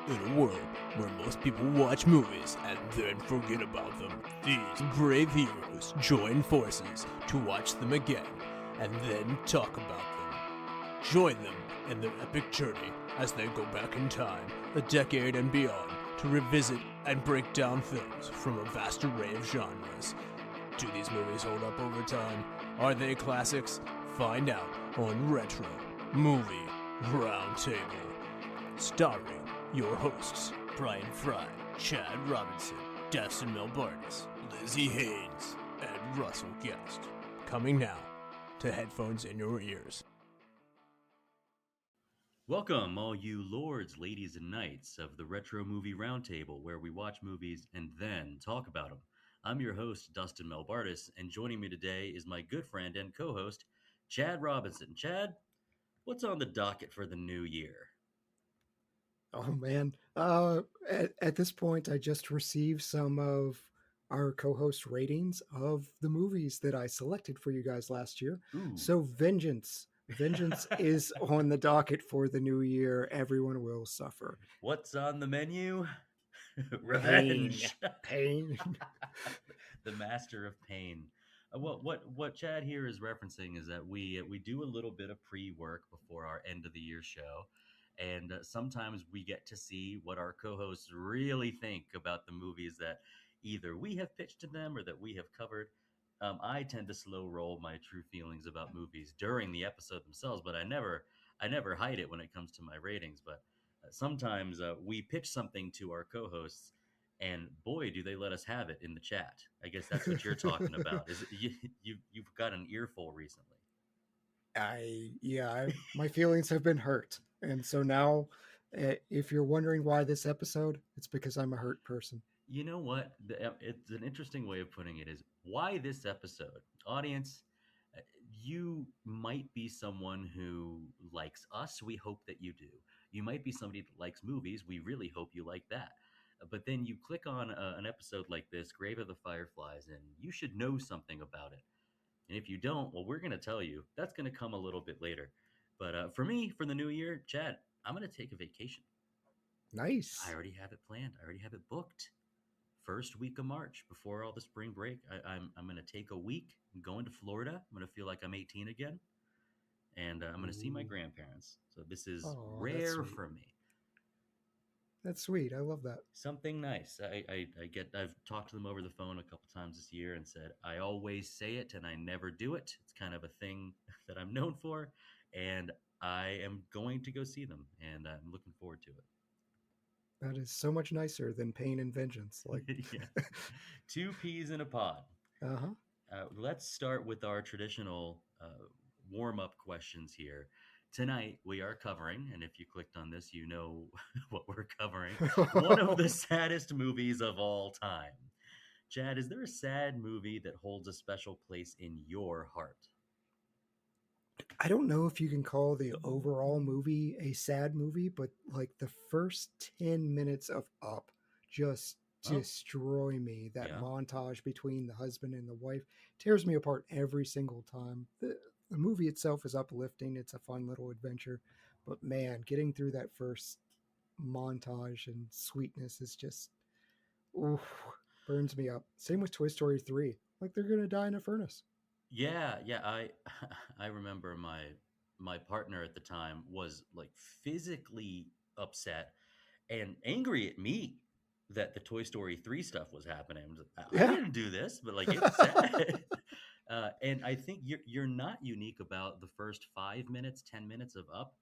In a world where most people watch movies and then forget about them, these brave heroes join forces to watch them again and then talk about them. Join them in their epic journey as they go back in time, a decade and beyond, to revisit and break down films from a vast array of genres. Do these movies hold up over time? Are they classics? Find out on Retro Movie Roundtable. Starring your hosts, Brian Fry, Chad Robinson, Dustin Melbardis, Lizzie Haynes, and Russell Guest. Coming now to headphones in your ears. Welcome, all you lords, ladies, and knights of the Retro Movie Roundtable, where we watch movies and then talk about them. I'm your host, Dustin Melbardis, and joining me today is my good friend and co-host, Chad Robinson. Chad, what's on the docket for the new year? Oh man. At this point, I just received some of our co-host ratings of the movies that I selected for you guys last year. Ooh. So Vengeance is on the docket for the new year. Everyone will suffer. What's on the menu? Revenge. Pain. The master of pain. What Chad here is referencing is that we do a little bit of pre-work before our end of the year show. And sometimes we get to see what our co-hosts really think about the movies that either we have pitched to them or that we have covered. I tend to slow roll my true feelings about movies during the episode themselves, but I never hide it when it comes to my ratings. But sometimes we pitch something to our co-hosts, and boy, do they let us have it in the chat. I guess that's what you're talking about. Is it, you've got an earful recently? My feelings have been hurt. And so now, if you're wondering why this episode, it's because I'm a hurt person. You know what? It's an interesting way of putting it is why this episode? Audience, you might be someone who likes us. We hope that you do. You might be somebody that likes movies. We really hope you like that. But then you click on an episode like this, Grave of the Fireflies, and you should know something about it. And if you don't, well, we're going to tell you. That's going to come a little bit later. But for me, for the new year, Chad, I'm going to take a vacation. Nice. I already have it planned. I already have it booked. First week of March, before all the spring break, I'm going to take a week. I'm going to Florida. I'm going to feel like I'm 18 again. And I'm going to see my grandparents. So this is rare for me. That's sweet. I love that. Something nice. I've talked to them over the phone a couple times this year and said, I always say it and I never do it. It's kind of a thing that I'm known for. And I am going to go see them, and I'm looking forward to it. That is so much nicer than Pain and Vengeance. Like, yeah. 2 peas in a pod. Let's start with our traditional warm-up questions here. Tonight, we are covering, and if you clicked on this, you know what we're covering, one of the saddest movies of all time. Chad, is there a sad movie that holds a special place in your heart? I don't know if you can call the overall movie a sad movie, but like the first 10 minutes of Up just destroy me. That montage between the husband and the wife tears me apart every single time. The movie itself is uplifting. It's a fun little adventure. But man, getting through that first montage and sweetness is just, burns me up. Same with Toy Story 3. Like they're going to die in a furnace. Yeah. I remember my partner at the time was like physically upset and angry at me that the Toy Story 3 stuff was happening. I was like, I didn't do this, but like it's sad. And I think you're not unique about the first 5 minutes, 10 minutes of Up.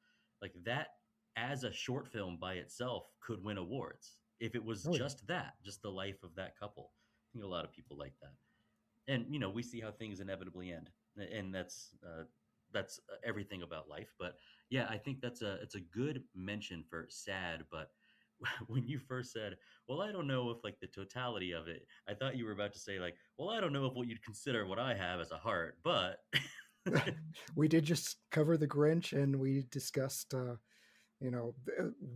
Like that as a short film by itself could win awards if it was just the life of that couple. I think a lot of people like that. And we see how things inevitably end, and that's everything about life. But yeah, I think it's a good mention for sad. But when you first said, well, I don't know if like the totality of it, I thought you were about to say like, well, I don't know if what you'd consider what I have as a heart, but we did just cover the Grinch, and we discussed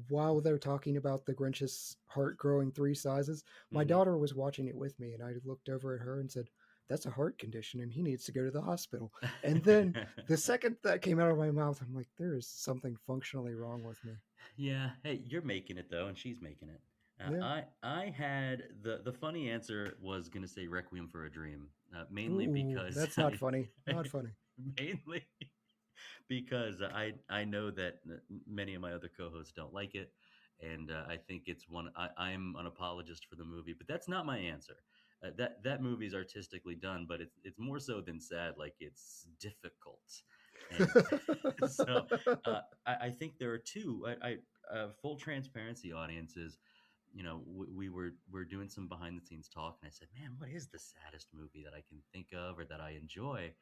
while they're talking about the Grinch's heart growing 3 sizes, my daughter was watching it with me, and I looked over at her and said, that's a heart condition and he needs to go to the hospital. And then the second that came out of my mouth, I'm like, there is something functionally wrong with me. Yeah, hey, you're making it though, and she's making it. Yeah. I had the funny answer was gonna say Requiem for a Dream, mainly Ooh, because that's not funny. Not funny. mainly because I know that many of my other co-hosts don't like it, and I think it's one. I'm an apologist for the movie, but that's not my answer. That movie's artistically done, but it's more so than sad. Like it's difficult, and so I think there are two. Full transparency audiences. You know, we're doing some behind the scenes talk, and I said, "Man, what is the saddest movie that I can think of or that I enjoy?"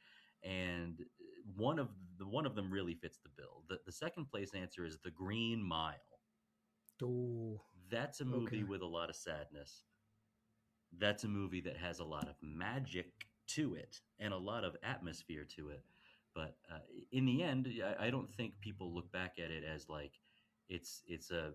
And one of them really fits the bill. The second place answer is The Green Mile. Ooh, That's a movie okay. with a lot of sadness. That's a movie that has a lot of magic to it and a lot of atmosphere to it. But in the end, I don't think people look back at it as like it's a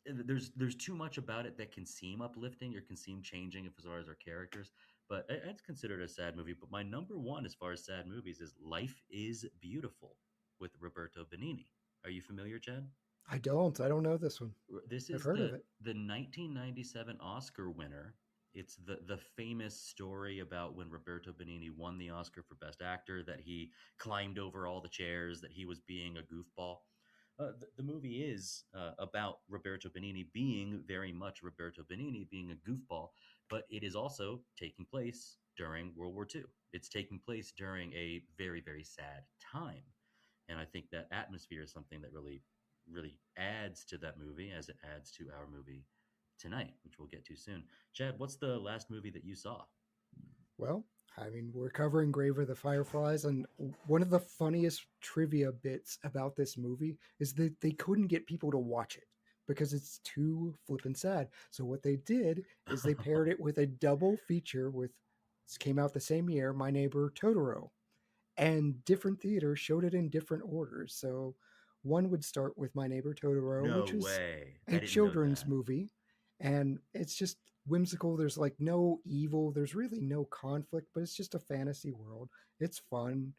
there's too much about it that can seem uplifting or can seem changing as far as our characters. But it's considered a sad movie. But my number one as far as sad movies is Life is Beautiful with Roberto Benigni. Are you familiar, Chad? I don't. I don't know this one. This I've is heard of it. the 1997 Oscar winner. It's the famous story about when Roberto Benigni won the Oscar for Best Actor, that he climbed over all the chairs, that he was being a goofball. The movie is about Roberto Benigni being very much Roberto Benigni, being a goofball, but it is also taking place during World War II. It's taking place during a very, very sad time. And I think that atmosphere is something that really adds to that movie as it adds to our movie tonight, which we'll get to soon. Chad, what's the last movie that you saw? Well, I mean, we're covering Grave of the Fireflies, and one of the funniest trivia bits about this movie is that they couldn't get people to watch it because it's too flippin' sad. So what they did is they paired it with a double feature with, this came out the same year, My Neighbor Totoro, and different theaters showed it in different orders. So one would start with My Neighbor Totoro, No which is way. a I didn't know children's that. movie, and it's just whimsical. There's like no evil, there's really no conflict, but it's just a fantasy world. It's fun,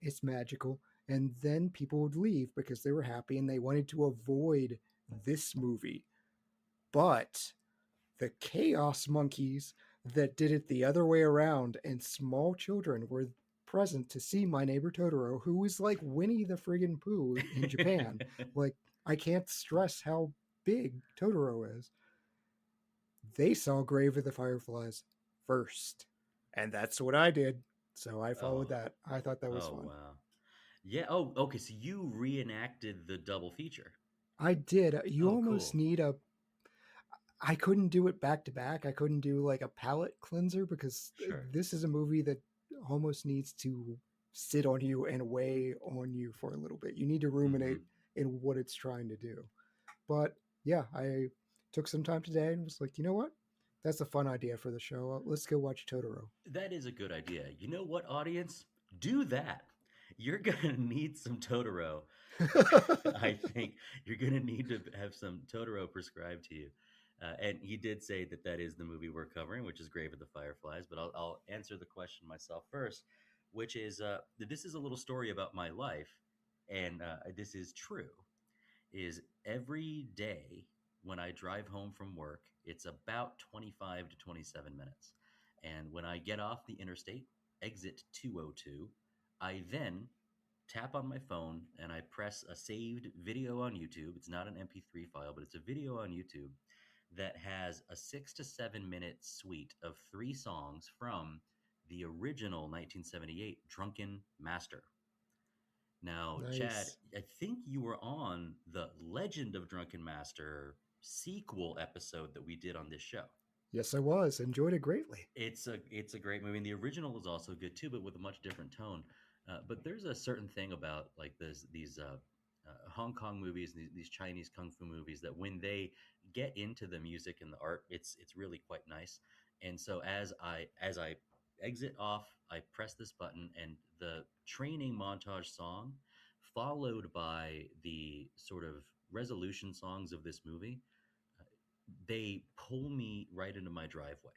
it's magical. And then people would leave because they were happy and they wanted to avoid this movie. But the chaos monkeys that did it the other way around, and small children were present to see My Neighbor Totoro, who is like Winnie the friggin' Pooh in Japan. Like, I can't stress how big Totoro is. They saw Grave of the Fireflies first. And that's what I did. So I Oh, followed that. I thought that was oh fun. wow. Yeah. Oh, okay. So you reenacted the double feature. I did. You Oh, almost cool. need a. I couldn't do it back to back. I couldn't do like a palate cleanser because Sure. this is a movie that almost needs to sit on you and weigh on you for a little bit. You need to Mm-hmm. ruminate in what it's trying to do. But yeah, I took some time today and was like, you know what? That's a fun idea for the show. Let's go watch Totoro. That is a good idea. You know what, audience? Do that. You're gonna need some Totoro. I think you're gonna need to have some Totoro prescribed to you. And he did say that that is the movie we're covering, which is Grave of the Fireflies. But I'll answer the question myself first, which is this is a little story about my life, and this is true. Is every day when I drive home from work, it's about 25 to 27 minutes. And when I get off the interstate, exit 202, I then tap on my phone and I press a saved video on YouTube. It's not an MP3 file, but it's a video on YouTube that has a 6 to 7 minute suite of three songs from the original 1978 Drunken Master. Now, Chad, Nice. I think you were on the Legend of Drunken Master sequel episode that we did on this show. Yes, I was. Enjoyed it greatly. It's a great movie, and the original is also good too, but with a much different tone. But there's a certain thing about like these Hong Kong movies, these Chinese kung fu movies, that when they get into the music and the art, it's really quite nice. And so as I exit off, I press this button, and the training montage song, followed by the sort of resolution songs of this movie, they pull me right into my driveway,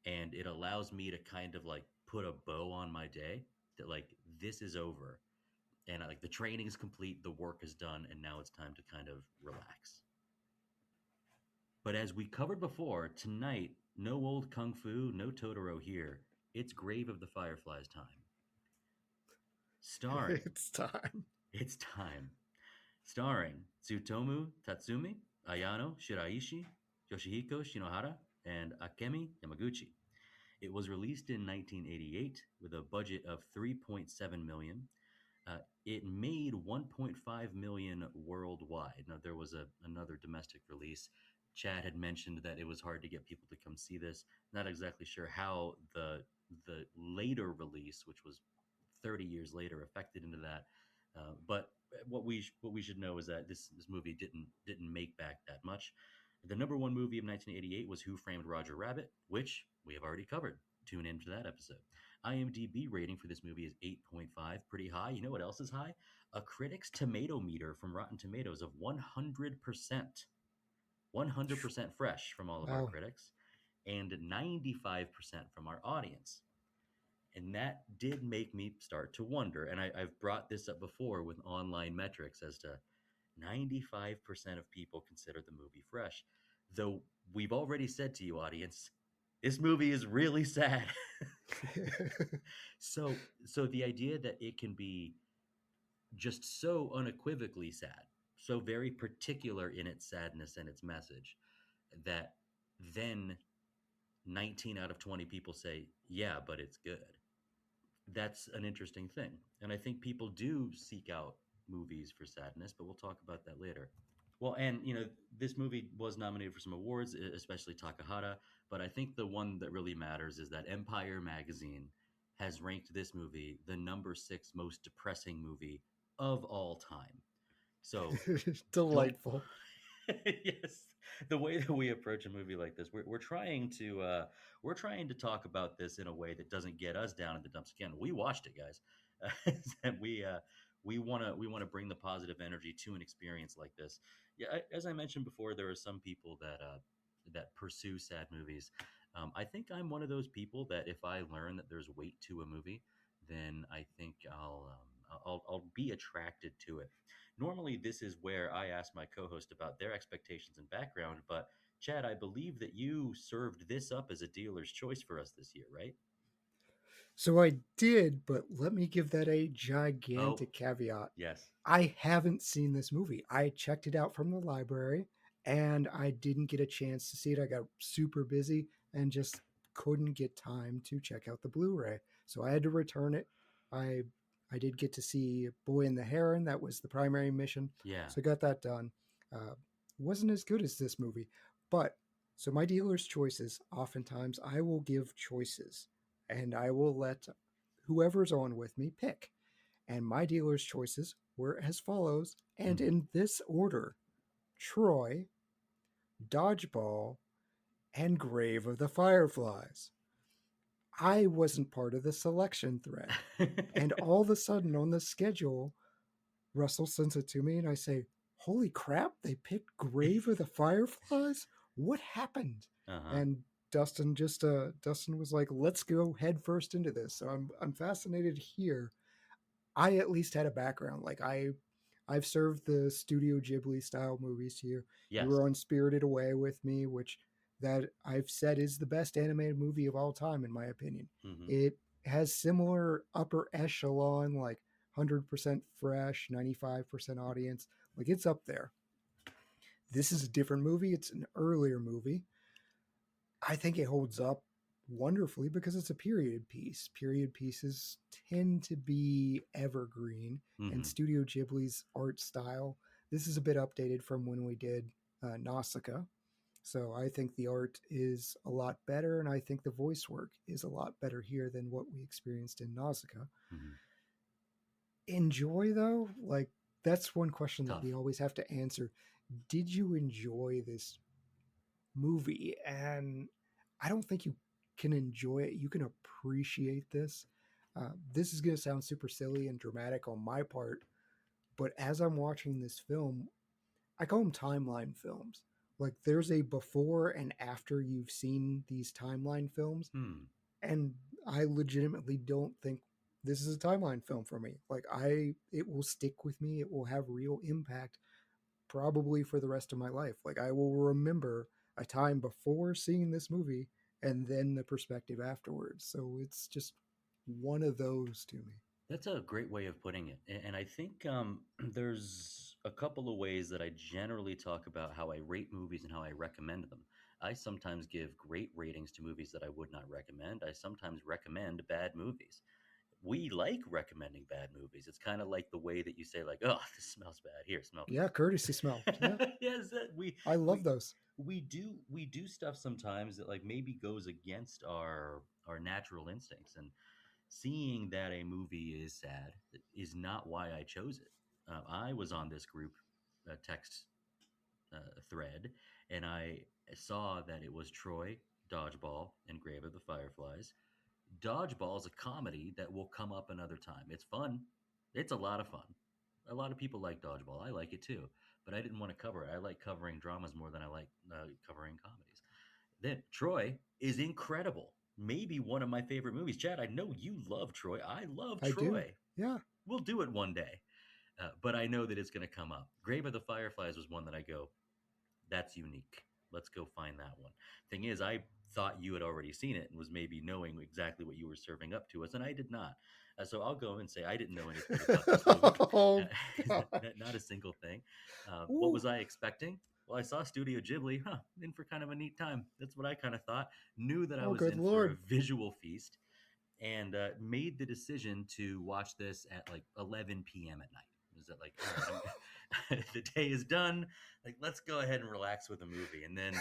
and it allows me to kind of like put a bow on my day, that like this is over, And like the training is complete, the work is done, and now it's time to kind of relax. But as we covered before, tonight, no old kung fu, no Totoro here. It's Grave of the Fireflies time. Starring. It's time. It's time. Starring Tsutomu Tatsumi, Ayano Shiraishi, Yoshiko Shinohara, and Akemi Yamaguchi. It was released in 1988 with a budget of 3.7 million. It made 1.5 million worldwide. Now there was another domestic release. Chad had mentioned that it was hard to get people to come see this. Not exactly sure how the later release, which was 30 years later, affected into that. But what we should know is that this movie didn't make back that much. The number one movie of 1988 was Who Framed Roger Rabbit, which we have already covered. Tune in to that episode. IMDb rating for this movie is 8.5, pretty high. You know what else is high? A critic's tomato meter from Rotten Tomatoes of 100%. 100% fresh from all of our critics, and 95% from our audience. And that did make me start to wonder, and I've brought this up before with online metrics as to 95% of people consider the movie fresh. Though we've already said to you, audience, this movie is really sad. So the idea that it can be just so unequivocally sad, so very particular in its sadness and its message, that then 19 out of 20 people say, yeah, but it's good. That's an interesting thing. And I think people do seek out movies for sadness, but we'll talk about that later. Well, and this movie was nominated for some awards, especially Takahata, but I think the one that really matters is that Empire magazine has ranked this movie the number 6 most depressing movie of all time. So delightful. Yes, the way that we approach a movie like this, we're trying to talk about this in a way that doesn't get us down in the dumps. Again, we watched it, guys, and we want to bring the positive energy to an experience like this. Yeah, as I mentioned before, there are some people that pursue sad movies. I think I'm one of those people that if I learn that there's weight to a movie, then I think I'll be attracted to it. Normally, this is where I ask my co-host about their expectations and background. But Chad, I believe that you served this up as a dealer's choice for us this year, right? So I did, but let me give that a gigantic caveat. Yes. I haven't seen this movie. I checked it out from the library and I didn't get a chance to see it. I got super busy and just couldn't get time to check out the Blu-ray. So I had to return it. I did get to see Boy and the Heron. That was the primary mission. Yeah. So I got that done. Wasn't as good as this movie. But so my dealer's choices, oftentimes I will give choices and I will let whoever's on with me pick. And my dealer's choices were as follows, and in this order: Troy, Dodgeball, and Grave of the Fireflies. I wasn't part of the selection thread. And all of a sudden on the schedule, Russell sends it to me and I say, holy crap, they picked Grave of the Fireflies? What happened? And Dustin was like, let's go head first into this. So I'm fascinated here. I at least had a background. Like I've served the Studio Ghibli style movies to you. Yes. You were on Spirited Away with me, which that I've said is the best animated movie of all time, in my opinion. It has similar upper echelon, like 100% fresh, 95% audience. Like it's up there. This is a different movie. It's an earlier movie. I think it holds up wonderfully because it's a period piece. Period pieces tend to be evergreen, and Studio Ghibli's art style, this is a bit updated from when we did Nausicaa. So I think the art is a lot better, and I think the voice work is a lot better here than what we experienced in Nausicaa. Enjoy, though? Like, that's one question that we always have to answer. Did you enjoy this movie? And I don't think you can enjoy it. You can appreciate this. This is going to sound super silly and dramatic on my part, but as I'm watching this film, I call them timeline films. Like there's a before and after you've seen these timeline films. And I legitimately don't think this is a timeline film for me. Like it will stick with me. It will have real impact probably for the rest of my life. Like I will remember a time before seeing this movie and then the perspective afterwards. So it's just one of those to me. That's a great way of putting it. And I think there's a couple of ways that I generally talk about how I rate movies and how I recommend them. I sometimes give great ratings to movies that I would not recommend. I sometimes recommend bad movies. We like recommending bad movies. It's kind of like the way that you say, like, "Oh, this smells bad. Here, smell Yeah, courtesy smell. Yeah. this." Yes, I love we those. we do stuff sometimes that like maybe goes against our natural instincts, and seeing that a movie is sad is not why I chose it. I was on this group text thread, and I saw that it was Troy, Dodgeball, and Grave of the Fireflies. Dodgeball is a comedy that will come up another time. It's fun. It's a lot of fun. A lot of people like Dodgeball. I like it too, but I didn't want to cover it. I like covering dramas more than I like covering comedies. Then Troy is incredible. Maybe one of my favorite movies. Chad, I know you love Troy. I love I do. Troy. Yeah. We'll do it one day, but I know that it's going to come up. Grave of the Fireflies was one that I go, that's unique. Let's go find that one. Thing is, I thought you had already seen it and was maybe knowing exactly what you were serving up to us, and I did not. So I'll go and say I didn't know anything about this movie. Oh, God. Not a single thing. What Ooh. was I expecting? Well, I saw Studio Ghibli, in for kind of a neat time. That's what I kind of thought. Knew that I Oh, was good in for a Lord. visual feast, and made the decision to watch this at like 11 p.m. at night. Was it like, all right, the day is done. Like, let's go ahead and relax with a movie. And then,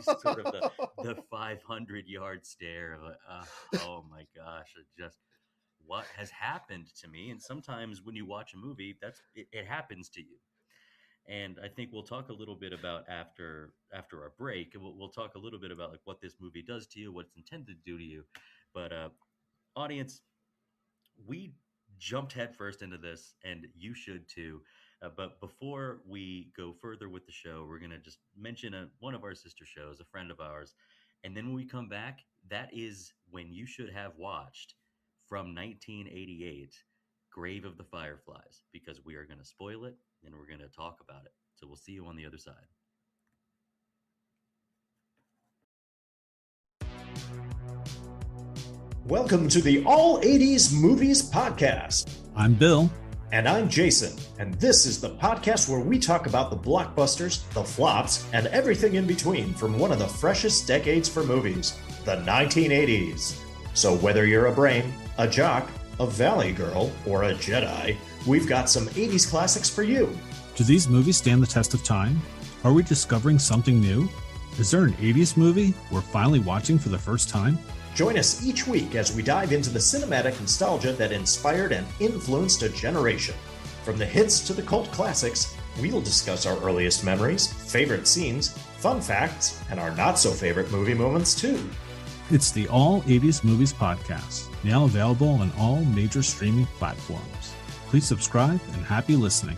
sort of the 500-yard stare of, oh my gosh, just what has happened to me. And sometimes when you watch a movie, it happens to you. And I think we'll talk a little bit about after our break. We'll talk a little bit about like what this movie does to you, what it's intended to do to you. But audience, we jumped headfirst into this, and you should too. But before we go further with the show, we're going to just mention one of our sister shows, a friend of ours. And then when we come back, that is when you should have watched from 1988, Grave of the Fireflies, because we are going to spoil it and we're going to talk about it. So we'll see you on the other side. Welcome to the All 80s Movies Podcast. I'm Bill. And I'm Jason. And this is the podcast where we talk about the blockbusters, the flops, and everything in between from one of the freshest decades for movies, the 1980s. So whether you're a brain, a jock, a valley girl, or a Jedi, we've got some 80s classics for you. Do these movies stand the test of time? Are we discovering something new? Is there an 80s movie we're finally watching for the first time? Join us each week as we dive into the cinematic nostalgia that inspired and influenced a generation. From the hits to the cult classics, we'll discuss our earliest memories, favorite scenes, fun facts, and our not-so-favorite movie moments too. It's the All 80s Movies Podcast, now available on all major streaming platforms. Please subscribe and happy listening.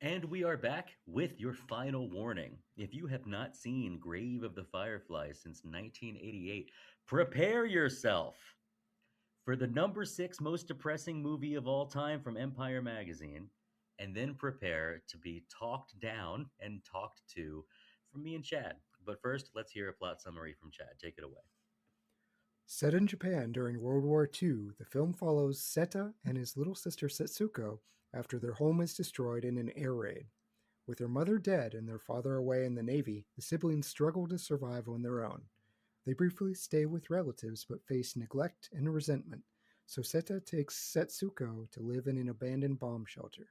And we are back with your final warning. If you have not seen Grave of the Fireflies since 1988, prepare yourself for the number 6 most depressing movie of all time from Empire Magazine, and then prepare to be talked down and talked to from me and Chad. But first, let's hear a plot summary from Chad. Take it away. Set in Japan during World War II, the film follows Seta and his little sister Setsuko after their home is destroyed in an air raid. With their mother dead and their father away in the Navy, the siblings struggle to survive on their own. They briefly stay with relatives but face neglect and resentment, so Seta takes Setsuko to live in an abandoned bomb shelter.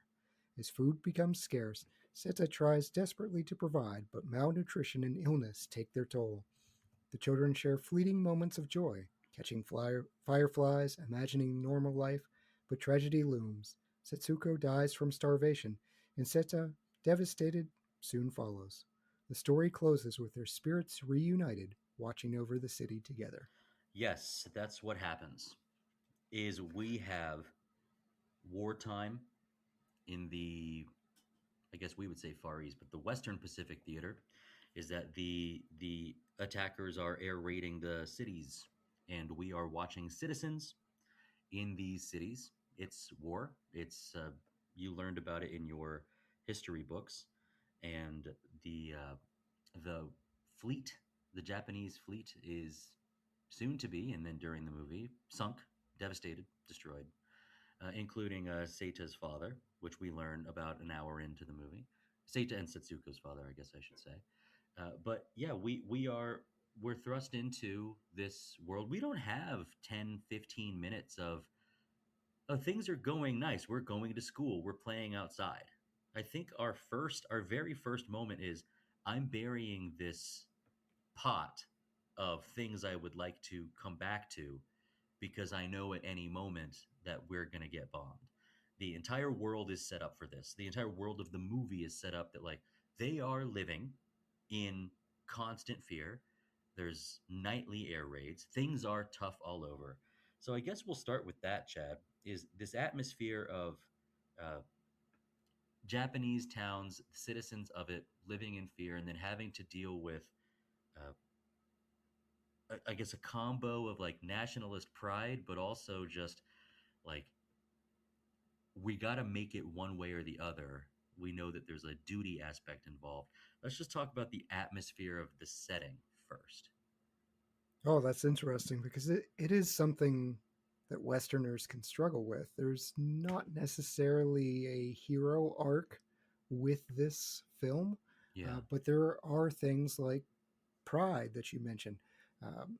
As food becomes scarce, Seta tries desperately to provide, but malnutrition and illness take their toll. The children share fleeting moments of joy, catching fireflies, imagining normal life, but tragedy looms. Setsuko dies from starvation, and Seta, devastated, soon follows. The story closes with their spirits reunited, watching over the city together. Yes, that's what happens. Is we have wartime in the, I guess we would say Far East, but the Western Pacific Theater. is that the attackers are air raiding the cities, and we are watching citizens in these cities. It's war. It's you learned about it in your history books, and the fleet, the Japanese fleet, is soon to be, and then during the movie, sunk, devastated, destroyed, including Seita's father, which we learn about an hour into the movie. Seita and Setsuko's father, I guess I should say. But yeah, we're thrust into this world. We don't have 10, 15 minutes of, oh, things are going nice. We're going to school. We're playing outside. I think our very first moment is, I'm burying this pot of things I would like to come back to because I know at any moment that we're going to get bombed. The entire world is set up for this. The entire world of the movie is set up that, like, they are living in constant fear. There's nightly air raids. Things are tough all over. So I guess we'll start with that, Chad, is this atmosphere of uh, Japanese towns, citizens of it living in fear, and then having to deal with uh, I guess a combo of like nationalist pride, but also just like, we got to make it one way or the other. We know that there's a duty aspect involved. Let's just talk about the atmosphere of the setting first. Oh, that's interesting because it is something that Westerners can struggle with. There's not necessarily a hero arc with this film, Yeah. but there are things like pride that you mentioned. Um,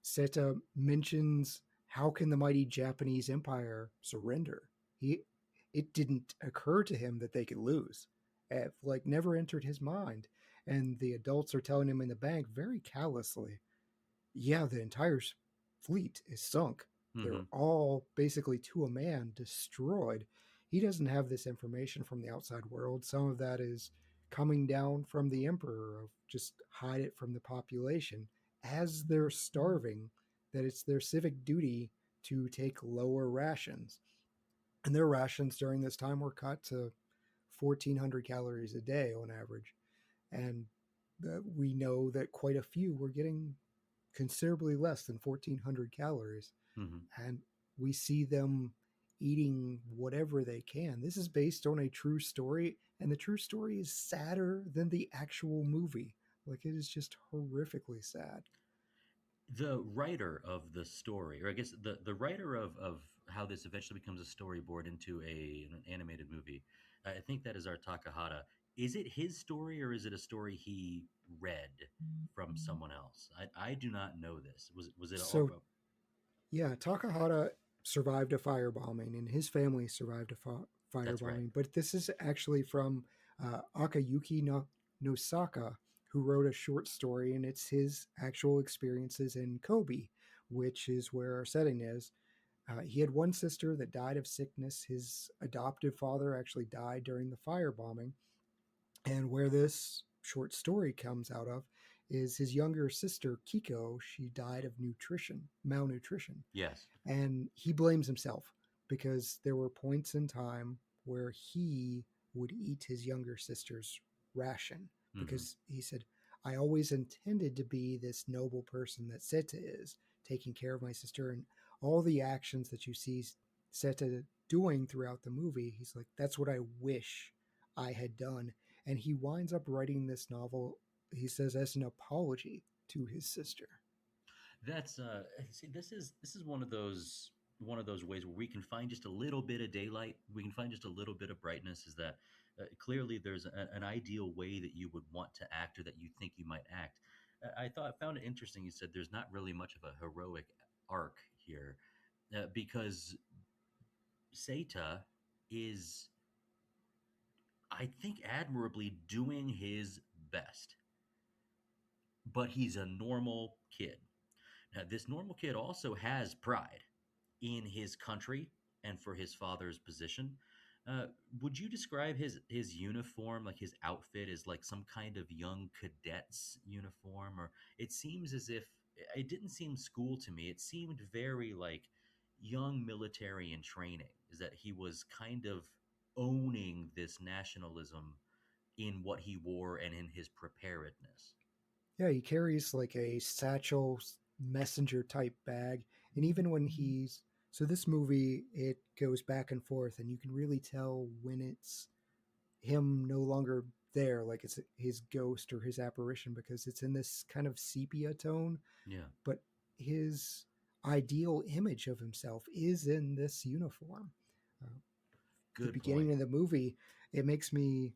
Seta mentions, how can the mighty Japanese empire surrender? He, it didn't occur to him that they could lose. Like never entered his mind. And the adults are telling him in the bank very callously, yeah, the entire fleet is sunk. They're Mm-hmm. all basically to a man destroyed. He doesn't have this information from the outside world. Some of that is coming down from the emperor of just hide it from the population as they're starving, that it's their civic duty to take lower rations. And their rations during this time were cut to 1,400 calories a day on average. And we know that quite a few were getting considerably less than 1,400 calories. Mm-hmm. And we see them eating whatever they can. This is based on a true story, and the true story is sadder than the actual movie. Like, it is just horrifically sad. The writer of the story, or I guess the writer of how this eventually becomes a storyboard into an animated movie, I think that is our Takahata. Is it his story, or is it a story he read from someone else? I do not know this. Was it So, yeah, Takahata survived a firebombing, and his family survived a That's right. firebombing. But this is actually from Akayuki Nosaka, who wrote a short story, and it's his actual experiences in Kobe, which is where our setting is. He had one sister that died of sickness. His adoptive father actually died during the firebombing. And where this short story comes out of is his younger sister, Kiko. She died of malnutrition. Yes. And he blames himself because there were points in time where he would eat his younger sister's ration Mm-hmm. because he said, I always intended to be this noble person that Seta is, taking care of my sister. And all the actions that you see Seta doing throughout the movie, he's like, that's what I wish I had done. And he winds up writing this novel, he says, as an apology to his sister. That's see, this is one of those ways where we can find just a little bit of daylight. We can find just a little bit of brightness. Is that clearly there's an ideal way that you would want to act, or that you think you might act. Found it interesting. You said there's not really much of a heroic arc here, because Seita is, I think, admirably doing his best, but he's a normal kid. Now, this normal kid also has pride in his country and for his father's position. Would you describe his uniform, like his outfit, as like some kind of young cadet's uniform? Or it seems as if it didn't seem school to me. It seemed very like young military in training. Is that he was kind of owning this nationalism in what he wore and in his preparedness. Yeah, he carries like a satchel messenger type bag. And even when he's. So this movie, it goes back and forth, and you can really tell when it's him no longer there, like it's his ghost or his apparition, because it's in this kind of sepia tone. Yeah. But his ideal image of himself is in this uniform. Uh, the Good beginning point. of the movie, it makes me.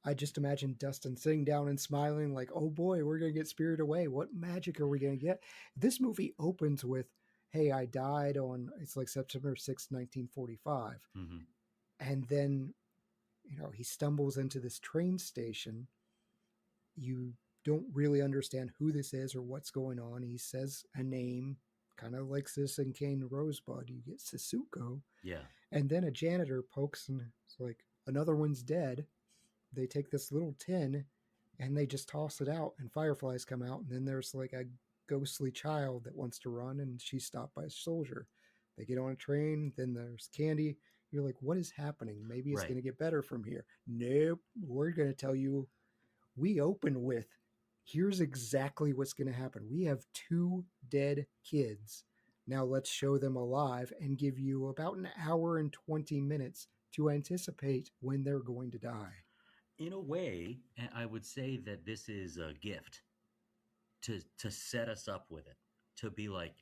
I just imagine Dustin sitting down and smiling, like, "Oh boy, we're gonna get Spirit Away. What magic are we gonna get?" This movie opens with, "Hey, I died on it's like September 6th, 1945," Mm-hmm. and then he stumbles into this train station. You don't really understand who this is or what's going on. He says a name, kind of like Citizen Kane Rosebud. You get Sasuko. Yeah. And then a janitor pokes and it's like, another one's dead. They take this little tin and they just toss it out, and fireflies come out. And then there's like a ghostly child that wants to run, and she's stopped by a soldier. They get on a train, then there's candy. You're like, what is happening? Maybe it's Right. going to get better from here. Nope. We're going to tell you. We open with, here's exactly what's going to happen. We have 2 dead kids. Now let's show them alive and give you about an hour and 20 minutes to anticipate when they're going to die. In a way, I would say that this is a gift to set us up with it, to be like,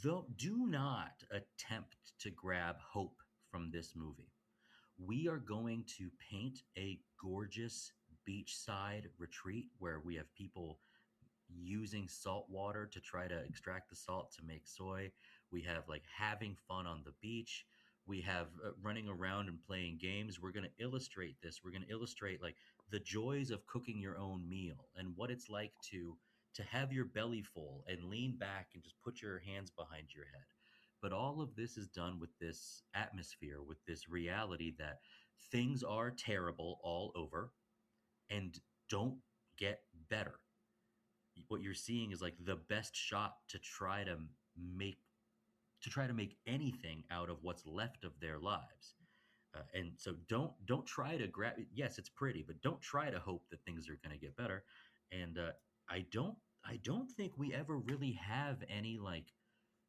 do not attempt to grab hope from this movie. We are going to paint a gorgeous beachside retreat where we have people using salt water to try to extract the salt to make soy. We have like having fun on the beach. We have running around and playing games. We're going to illustrate this. We're going to illustrate like the joys of cooking your own meal and what it's like to have your belly full and lean back and just put your hands behind your head. But all of this is done with this atmosphere, with this reality that things are terrible all over and don't get better. What you're seeing is like the best shot make to try to make anything out of what's left of their lives. And so don't try to grab it. Yes, it's pretty, but don't try to hope that things are going to get better. And I don't I don't think we ever really have any like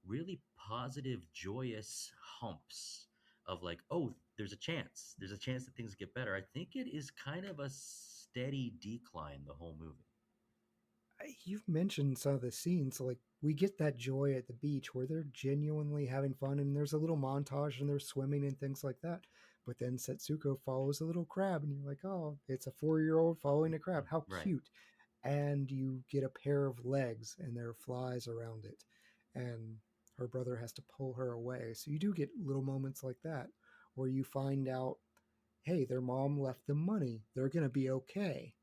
really positive, joyous humps of like, oh, there's a chance. There's a chance that things get better. I think it is kind of a steady decline the whole movie. You've mentioned some of the scenes, like we get that joy at the beach where they're genuinely having fun, and there's a little montage and they're swimming and things like that. But then Setsuko follows a little crab, and you're like, oh, it's a 4-year-old following a crab. How Right. cute. And you get a pair of legs, and there are flies around it. And her brother has to pull her away. So you do get little moments like that where you find out, hey, their mom left them money. They're going to be okay.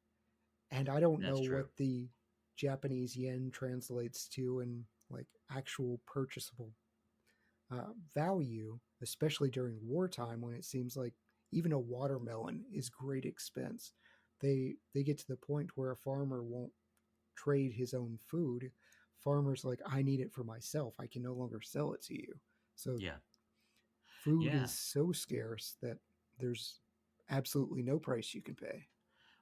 And I don't know That's true. what the Japanese yen translates to in like actual purchasable value, especially during wartime when it seems like even a watermelon is great expense. They get to the point where a farmer won't trade his own food. Farmers like, I need it for myself. I can no longer sell it to you. So Yeah. food Yeah. is so scarce that there's absolutely no price you can pay.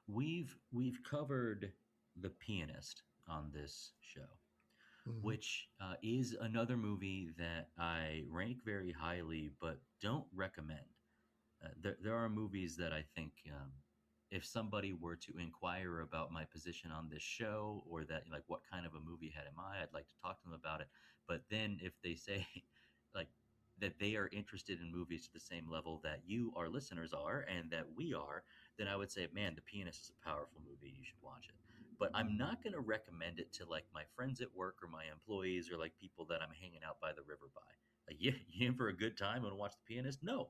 We've covered The Pianist on this show, Mm-hmm. which is another movie that I rank very highly but don't recommend. There are movies that I think if somebody were to inquire about my position on this show or that like what kind of a movie had in mind, I'd like to talk to them about it. But then if they say like that they are interested in movies to the same level that you, our listeners, are and that we are, then I would say, man, The Pianist is a powerful movie. You should watch it. But I'm not going to recommend it to like my friends at work or my employees or like people that I'm hanging out by the river by. Like, yeah, you in for a good time and watch The Pianist? No,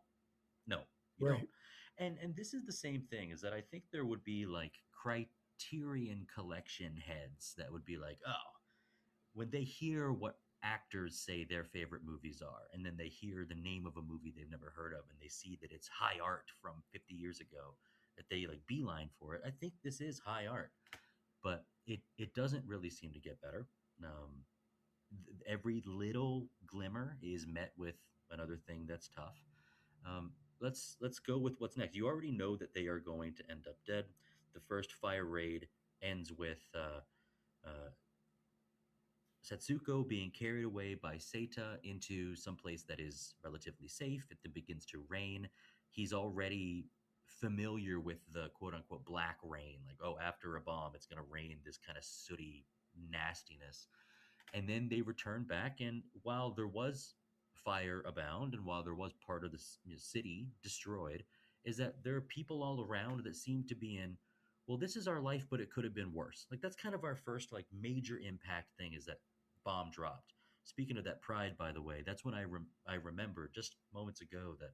no, you don't. Right. And this is the same thing, is that I think there would be like Criterion Collection heads that would be like, oh, when they hear what actors say their favorite movies are, and then they hear the name of a movie they've never heard of, and they see that it's high art from 50 years ago, that they like beeline for it. I think this is high art, but it doesn't really seem to get better. Every little glimmer is met with another thing that's tough. let's go with what's next. You already know that they are going to end up dead. The first fire raid ends with uh, Setsuko being carried away by Seita into some place that is relatively safe. It then begins to rain. He's already familiar with the quote unquote black rain. Like, oh, after a bomb, it's going to rain this kind of sooty nastiness. And then they return back. And while there was fire abound and while there was part of the city destroyed, is that there are people all around that seem to be in, well, this is our life, but it could have been worse. Like, that's kind of our first, like, major impact thing, is that bomb dropped. Speaking of that pride, by the way, that's when I remember just moments ago that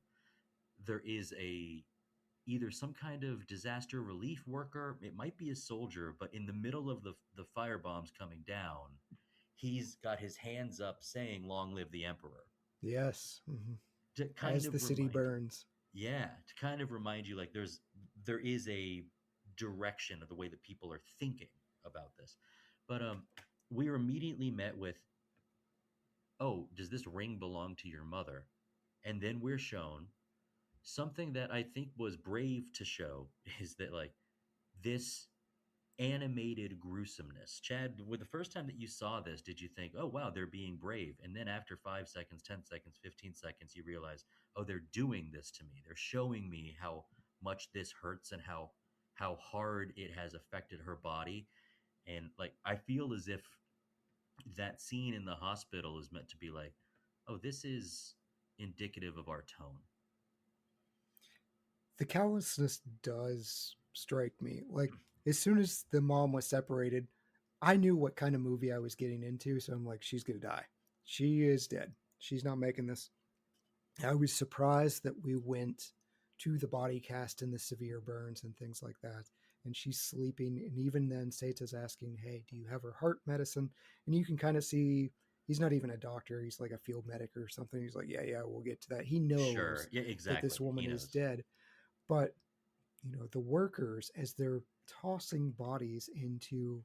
there is a either some kind of disaster relief worker, it might be a soldier, but in the middle of the fire bombs coming down, he's got his hands up saying "Long live the Emperor." Yes. Mm-hmm. To kind As of the city remind, burns. yeah, to kind of remind you, like, there is a direction of the way that people are thinking about this. But we are immediately met with, oh, does this ring belong to your mother? And then we're shown something that I think was brave to show, is that, like, this animated gruesomeness. Chad, with the first time that you saw this, did you think, oh, wow, they're being brave? And then after 5 seconds, 10 seconds, 15 seconds, you realize, oh, they're doing this to me. They're showing me how much this hurts and how hard it has affected her body. And, like, I feel as if that scene in the hospital is meant to be like, oh, this is indicative of our tone. The callousness does strike me. Like, as soon as the mom was separated, I knew what kind of movie I was getting into. So I'm like, she's going to die. She is dead. She's not making this. I was surprised that we went to the body cast and the severe burns and things like that. And she's sleeping. And even then, Seita's asking, hey, do you have her heart medicine? And you can kind of see he's not even a doctor. He's like a field medic or something. He's like, yeah, we'll get to that. He knows Sure. Yeah, exactly. that this woman is dead. But, the workers, as they're tossing bodies into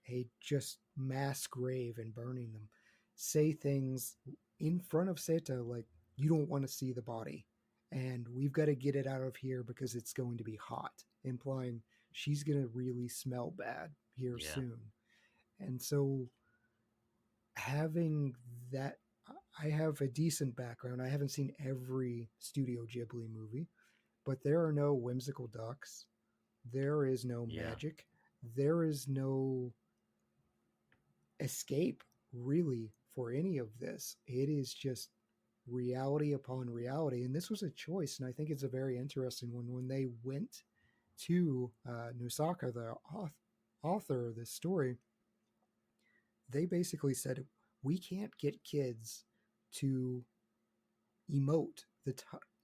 a just mass grave and burning them, say things in front of Seita like, you don't want to see the body. And we've got to get it out of here because it's going to be hot, implying she's going to really smell bad here soon. And so having that, I have a decent background. I haven't seen every Studio Ghibli movie, but there are no whimsical ducks. There is no magic. There is no escape, really, for any of this. It is just reality upon reality. And this was a choice, and I think it's a very interesting one. When they went to Nusaka, the author of this story, they basically said, we can't get kids to emote the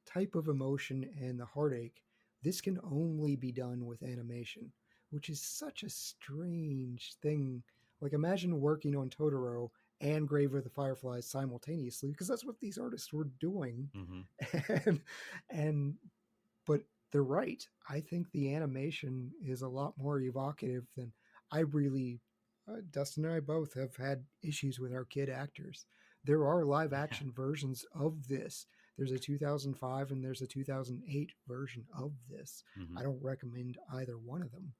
type of emotion and the heartache. This can only be done with animation, which is such a strange thing. Like, imagine working on Totoro and Grave of the Fireflies simultaneously, because that's what these artists were doing. Mm-hmm. But they're right. I think the animation is a lot more evocative than I really. Dustin and I both have had issues with our kid actors. There are live action versions of this. There's a 2005 and there's a 2008 version of this. Mm-hmm. I don't recommend either one of them.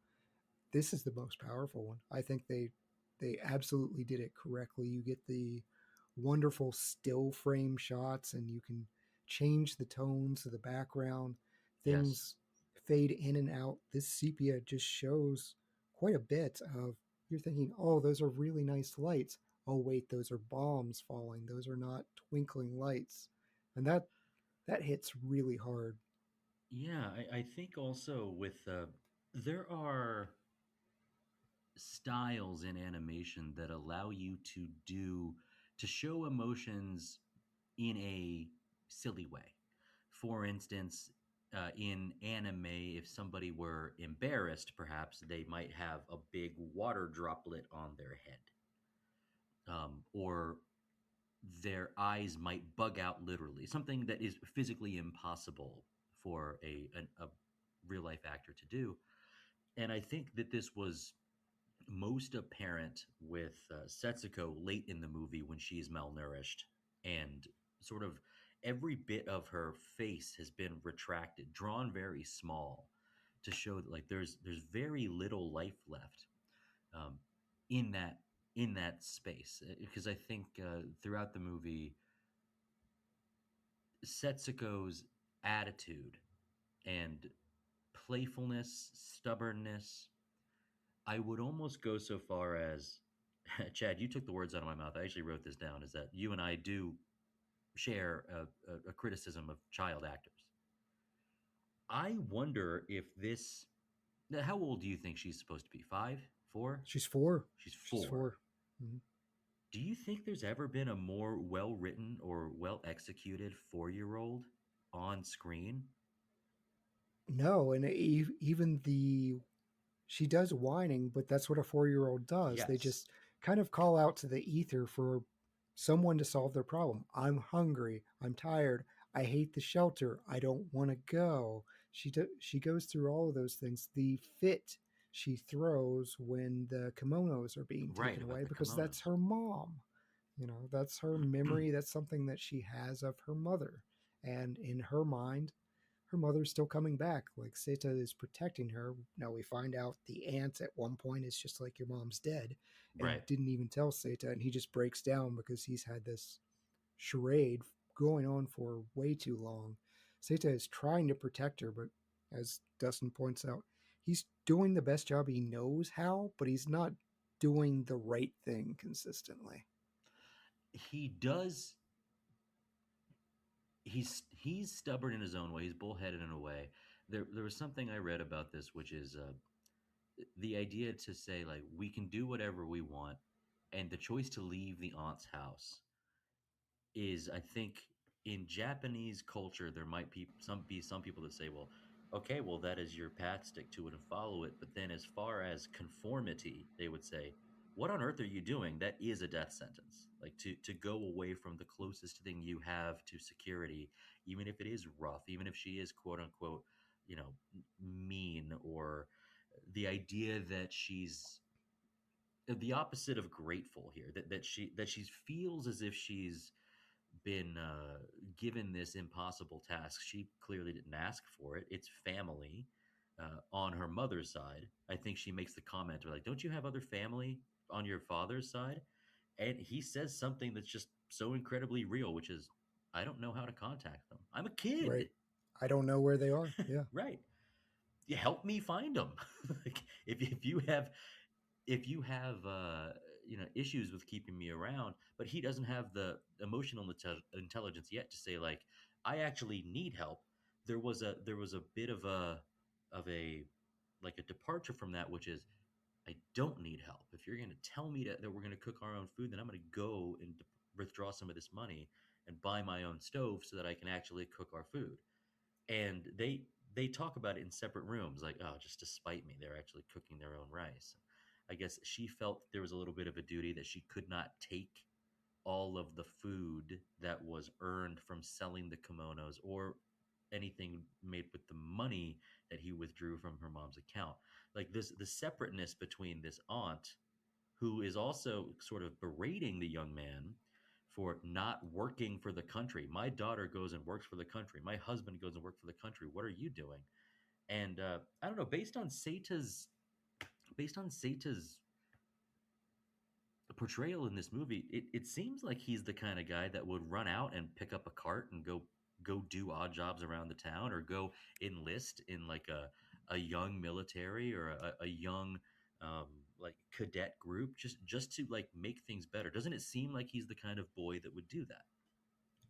This is the most powerful one. I think they absolutely did it correctly. You get the wonderful still frame shots, and you can change the tones of the background. Things fade in and out. This sepia just shows quite a bit of, you're thinking, oh, those are really nice lights. Oh, wait, those are bombs falling. Those are not twinkling lights. And that hits really hard. Yeah, I think also with there are styles in animation that allow you to show emotions in a silly way. For instance, in anime, if somebody were embarrassed, perhaps they might have a big water droplet on their head, or their eyes might bug out literally, something that is physically impossible for a real life actor to do. And I think that this was most apparent with Setsuko late in the movie when she's malnourished and sort of every bit of her face has been retracted, drawn very small, to show that like there's very little life left um, in that space. Because I think throughout the movie, Setsuko's attitude and playfulness, stubbornness, I would almost go so far as Chad, you took the words out of my mouth. I actually wrote this down. Is that you and I do share a criticism of child actors? I wonder if this. Now, how old do you think she's supposed to be? 5, 4? She's 4. She's She's 4. 4. Mhm. Do you think there's ever been a more well written or well executed 4-year-old on screen? No, and even she does whining, but that's what a 4-year-old does. They Yes. just kind of call out to the ether for someone to solve their problem. I'm hungry. I'm tired. I hate the shelter. I don't want to go. She goes through all of those things. The fit she throws when the kimonos are being Right, taken about away the because that's kimonos. her mom. That's her memory. That's something that she has of her mother. And in her mind, her mother's still coming back. Like Seta is protecting her. Now we find out the aunt at one point is just like, your mom's dead, and Right. didn't even tell Seta, and he just breaks down because he's had this charade going on for way too long. Seta is trying to protect her, but as Dustin points out, he's doing the best job he knows how, but he's not doing the right thing consistently. He does. He's stubborn in his own way. He's bullheaded in a way. There was something I read about this, which is the idea to say like we can do whatever we want, and the choice to leave the aunt's house is, I think, in Japanese culture there might be some people that say, well, okay, well that is your path, stick to it and follow it. But then as far as conformity, they would say, what on earth are you doing? That is a death sentence. Like to go away from the closest thing you have to security, even if it is rough, even if she is quote unquote, mean, or the idea that she's the opposite of grateful here, that she feels as if she's been given this impossible task. She clearly didn't ask for it. It's family on her mother's side. I think she makes the comment like, "Don't you have other family on your father's side?" And he says something that's just so incredibly real, which is, "I don't know how to contact them. I'm a Right. kid." I don't know where they are. Yeah. Right. You help me find them. Like, if you have issues with keeping me around, but he doesn't have the emotional intelligence yet to say like, I actually need help. There was a bit of a like a departure from that, which is, I don't need help. If you're going to tell me that we're going to cook our own food, then I'm going to go and withdraw some of this money and buy my own stove so that I can actually cook our food. And they talk about it in separate rooms, like, oh, just to spite me, they're actually cooking their own rice. I guess she felt there was a little bit of a duty that she could not take all of the food that was earned from selling the kimonos or anything made with the money that he withdrew from her mom's account. Like this, the separateness between this aunt, who is also sort of berating the young man for not working for the country. My daughter goes and works for the country. My husband goes and works for the country. What are you doing? And I don't know. Based on Seta's portrayal in this movie, it seems like he's the kind of guy that would run out and pick up a cart and go do odd jobs around the town, or go enlist in like a young military, or a young um, like cadet group, just to like make things better. Doesn't it seem like he's the kind of boy that would do that?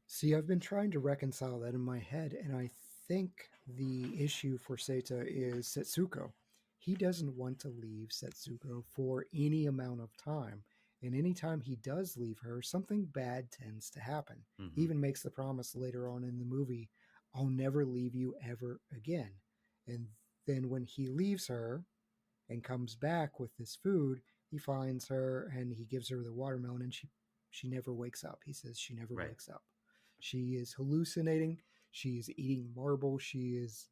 See, I've been trying to reconcile that in my head, and I think the issue for Seta is Setsuko. He doesn't want to leave Setsuko for any amount of time. And anytime he does leave her, something bad tends to happen. He Hmm. even makes the promise later on in the movie, I'll never leave you ever again. And then when he leaves her and comes back with this food, he finds her and he gives her the watermelon, and she never wakes up. He says she never Right. wakes up. She is hallucinating. She is eating marble. She is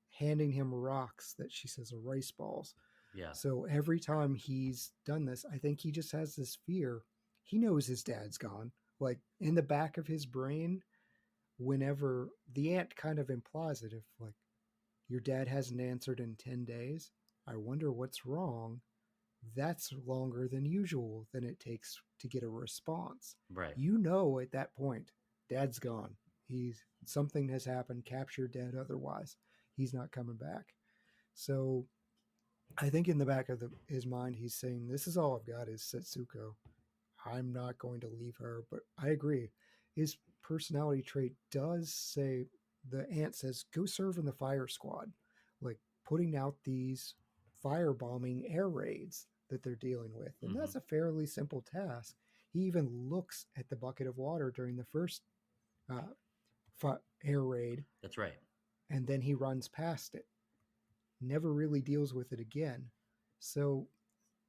handing him rocks that she says are rice balls. Yeah. So every time he's done this, I think he just has this fear. He knows his dad's gone. Like in the back of his brain, whenever the aunt kind of implies it, if like your dad hasn't answered in 10 days, I wonder what's wrong. That's longer than usual than it takes to get a response. Right. You know, at that point, dad's gone. Something has happened, captured dead otherwise. He's not coming back. So I think in the back of his mind, he's saying, this is all I've got is Setsuko. I'm not going to leave her. But I agree. His personality trait does say, the aunt says, go serve in the fire squad. Like putting out these firebombing air raids that they're dealing with. And that's a fairly simple task. He even looks at the bucket of water during the first air raid. That's right. And then he runs past it. Never really deals with it again. So,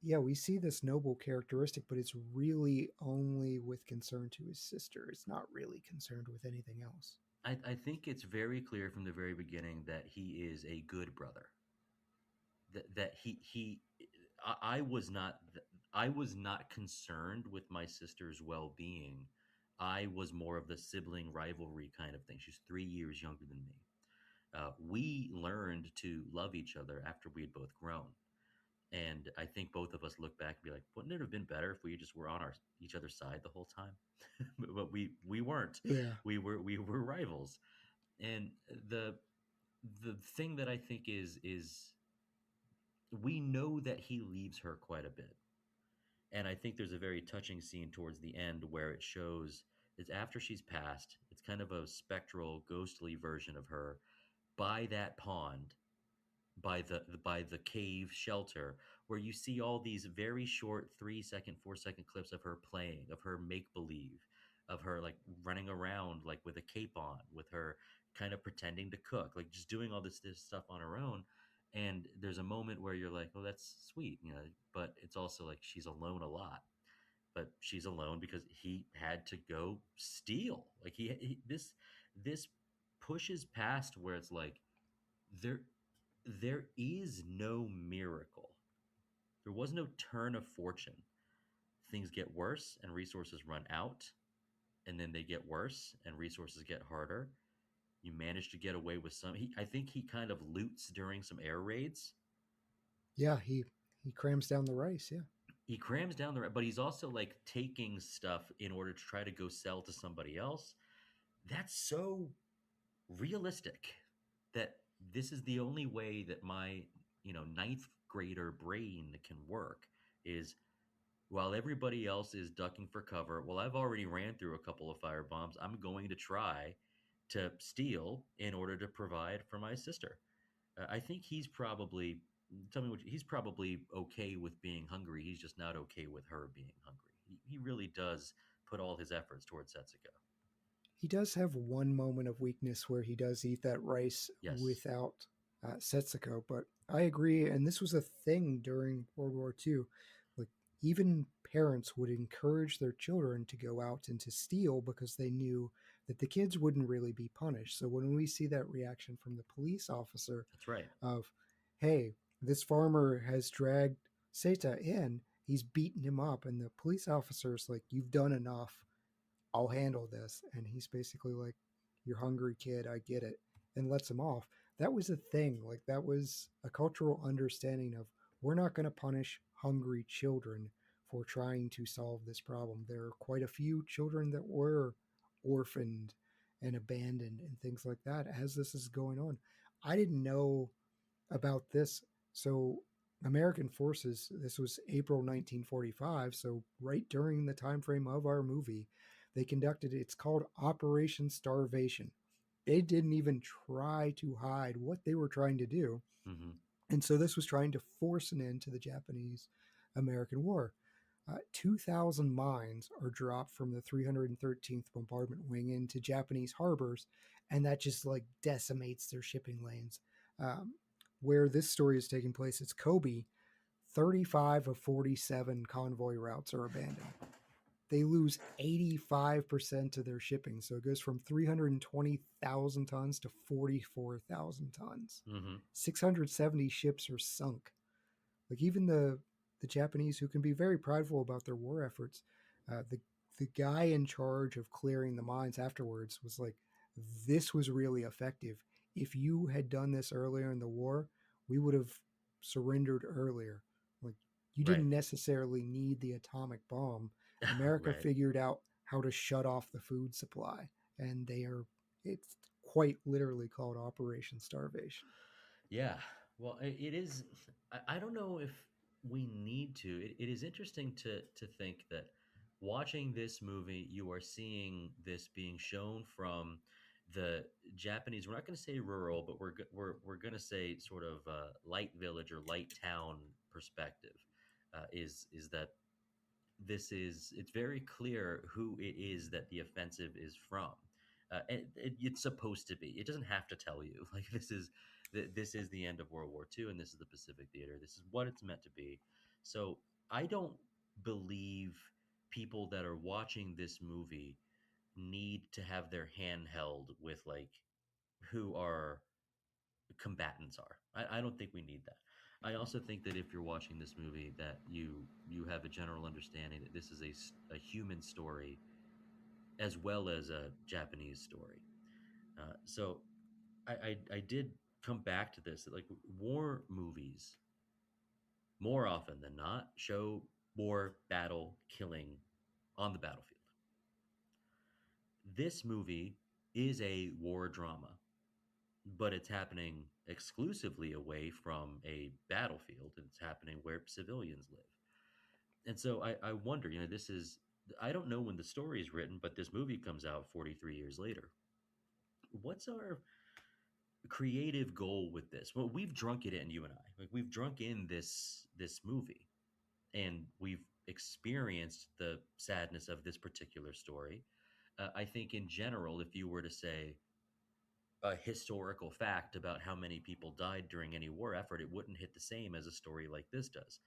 yeah, we see this noble characteristic, but it's really only with concern to his sister. It's not really concerned with anything else. I think it's very clear from the very beginning that he is a good brother. That I was not concerned with my sister's well-being. I was more of the sibling rivalry kind of thing. She's 3 years younger than me. We learned to love each other after we had both grown. And I think both of us look back and be like, wouldn't it have been better if we just were on each other's side the whole time? But we weren't. Yeah. We were rivals. And the thing that I think is we know that he leaves her quite a bit. And I think there's a very touching scene towards the end where it shows it's after she's passed. It's kind of a spectral, ghostly version of her by that pond, by the cave shelter, where you see all these very short 3-second, 4-second clips of her playing, of her make-believe, of her like running around like with a cape on, with her kind of pretending to cook, like just doing all this stuff on her own. And there's a moment where you're like, oh, that's sweet, but it's also like she's alone a lot. But she's alone because he had to go steal. Like this pushes past where it's like there is no miracle. There was no turn of fortune. Things get worse and resources run out, and then they get worse and resources get harder. You manage to get away with some. I think he kind of loots during some air raids. Yeah, he crams down the rice, yeah. He crams down but he's also like taking stuff in order to try to go sell to somebody else. That's so realistic that this is the only way that my, ninth grader brain can work is while everybody else is ducking for cover. Well, I've already ran through a couple of fire bombs. I'm going to try to steal in order to provide for my sister. I think he's probably okay with being hungry. He's just not okay with her being hungry. He really does put all his efforts towards Setsuko. He does have one moment of weakness where he does eat that rice without Setsuko, but I agree. And this was a thing during World War II. Like even parents would encourage their children to go out and to steal because they knew that the kids wouldn't really be punished. So when we see that reaction from the police officer, that's right, of, hey, this farmer has dragged Seta in, he's beaten him up, and the police officer's like, you've done enough. I'll handle this. And he's basically like, you're hungry, kid. I get it. And lets him off. That was a thing. Like that was a cultural understanding of we're not going to punish hungry children for trying to solve this problem. There are quite a few children that were orphaned and abandoned and things like that as this is going on. I didn't know about this. So American forces, this was April 1945. So right during the time frame of our movie, they conducted, it's called Operation Starvation. They didn't even try to hide what they were trying to do. Mm-hmm. And so this was trying to force an end to the Japanese-American War. 2,000 mines are dropped from the 313th Bombardment Wing into Japanese harbors, and that just like decimates their shipping lanes. Where this story is taking place, it's Kobe. 35 of 47 convoy routes are abandoned. They lose 85% of their shipping. So it goes from 320,000 tons to 44,000 tons. Mm-hmm. 670 ships are sunk. Like even the Japanese, who can be very prideful about their war efforts, the guy in charge of clearing the mines afterwards was like, this was really effective. If you had done this earlier in the war, we would have surrendered earlier. Like, you Right. didn't necessarily need the atomic bomb. America Right. figured out how to shut off the food supply, and it's quite literally called Operation Starvation. Yeah. Well, it is. I don't know if we need to. It is interesting to think that watching this movie, you are seeing this being shown from the Japanese. We're not going to say rural, but we're going to say sort of light village or light town perspective. Is that it's very clear who it is that the offensive is from. It's supposed to be. It doesn't have to tell you like this is the end of World War II and this is the Pacific Theater. This is what it's meant to be. So I don't believe people that are watching this movie need to have their hand held with like who our combatants are. I don't think we need that. I also think that if you're watching this movie, that you have a general understanding that this is a human story as well as a Japanese story. So I did come back to this that like war movies more often than not show war, battle, killing on the battlefield. This movie is a war drama, but it's happening exclusively away from a battlefield and it's happening where civilians live. And so I wonder, I don't know when the story is written, but this movie comes out 43 years later. What's our creative goal with this? Well, we've drunk it in, you and I. Like we've drunk in this movie and we've experienced the sadness of this particular story. I think in general, if you were to say a historical fact about how many people died during any war effort, it wouldn't hit the same as a story like this does.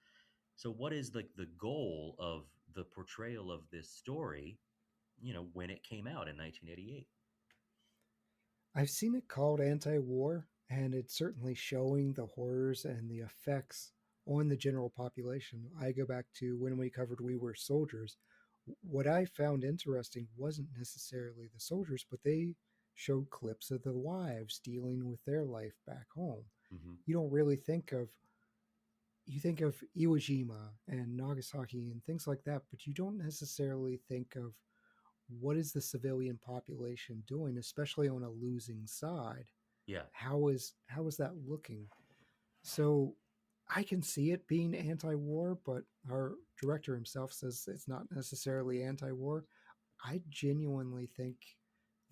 So what is like the goal of the portrayal of this story, when it came out in 1988? I've seen it called anti-war, and it's certainly showing the horrors and the effects on the general population. I go back to when we covered We Were Soldiers. What I found interesting wasn't necessarily the soldiers, but they showed clips of the wives dealing with their life back home. Mm-hmm. You don't really you think of Iwo Jima and Nagasaki and things like that, but you don't necessarily think of what is the civilian population doing, especially on a losing side. Yeah. How is that looking? So I can see it being anti-war, but our director himself says it's not necessarily anti-war. I genuinely think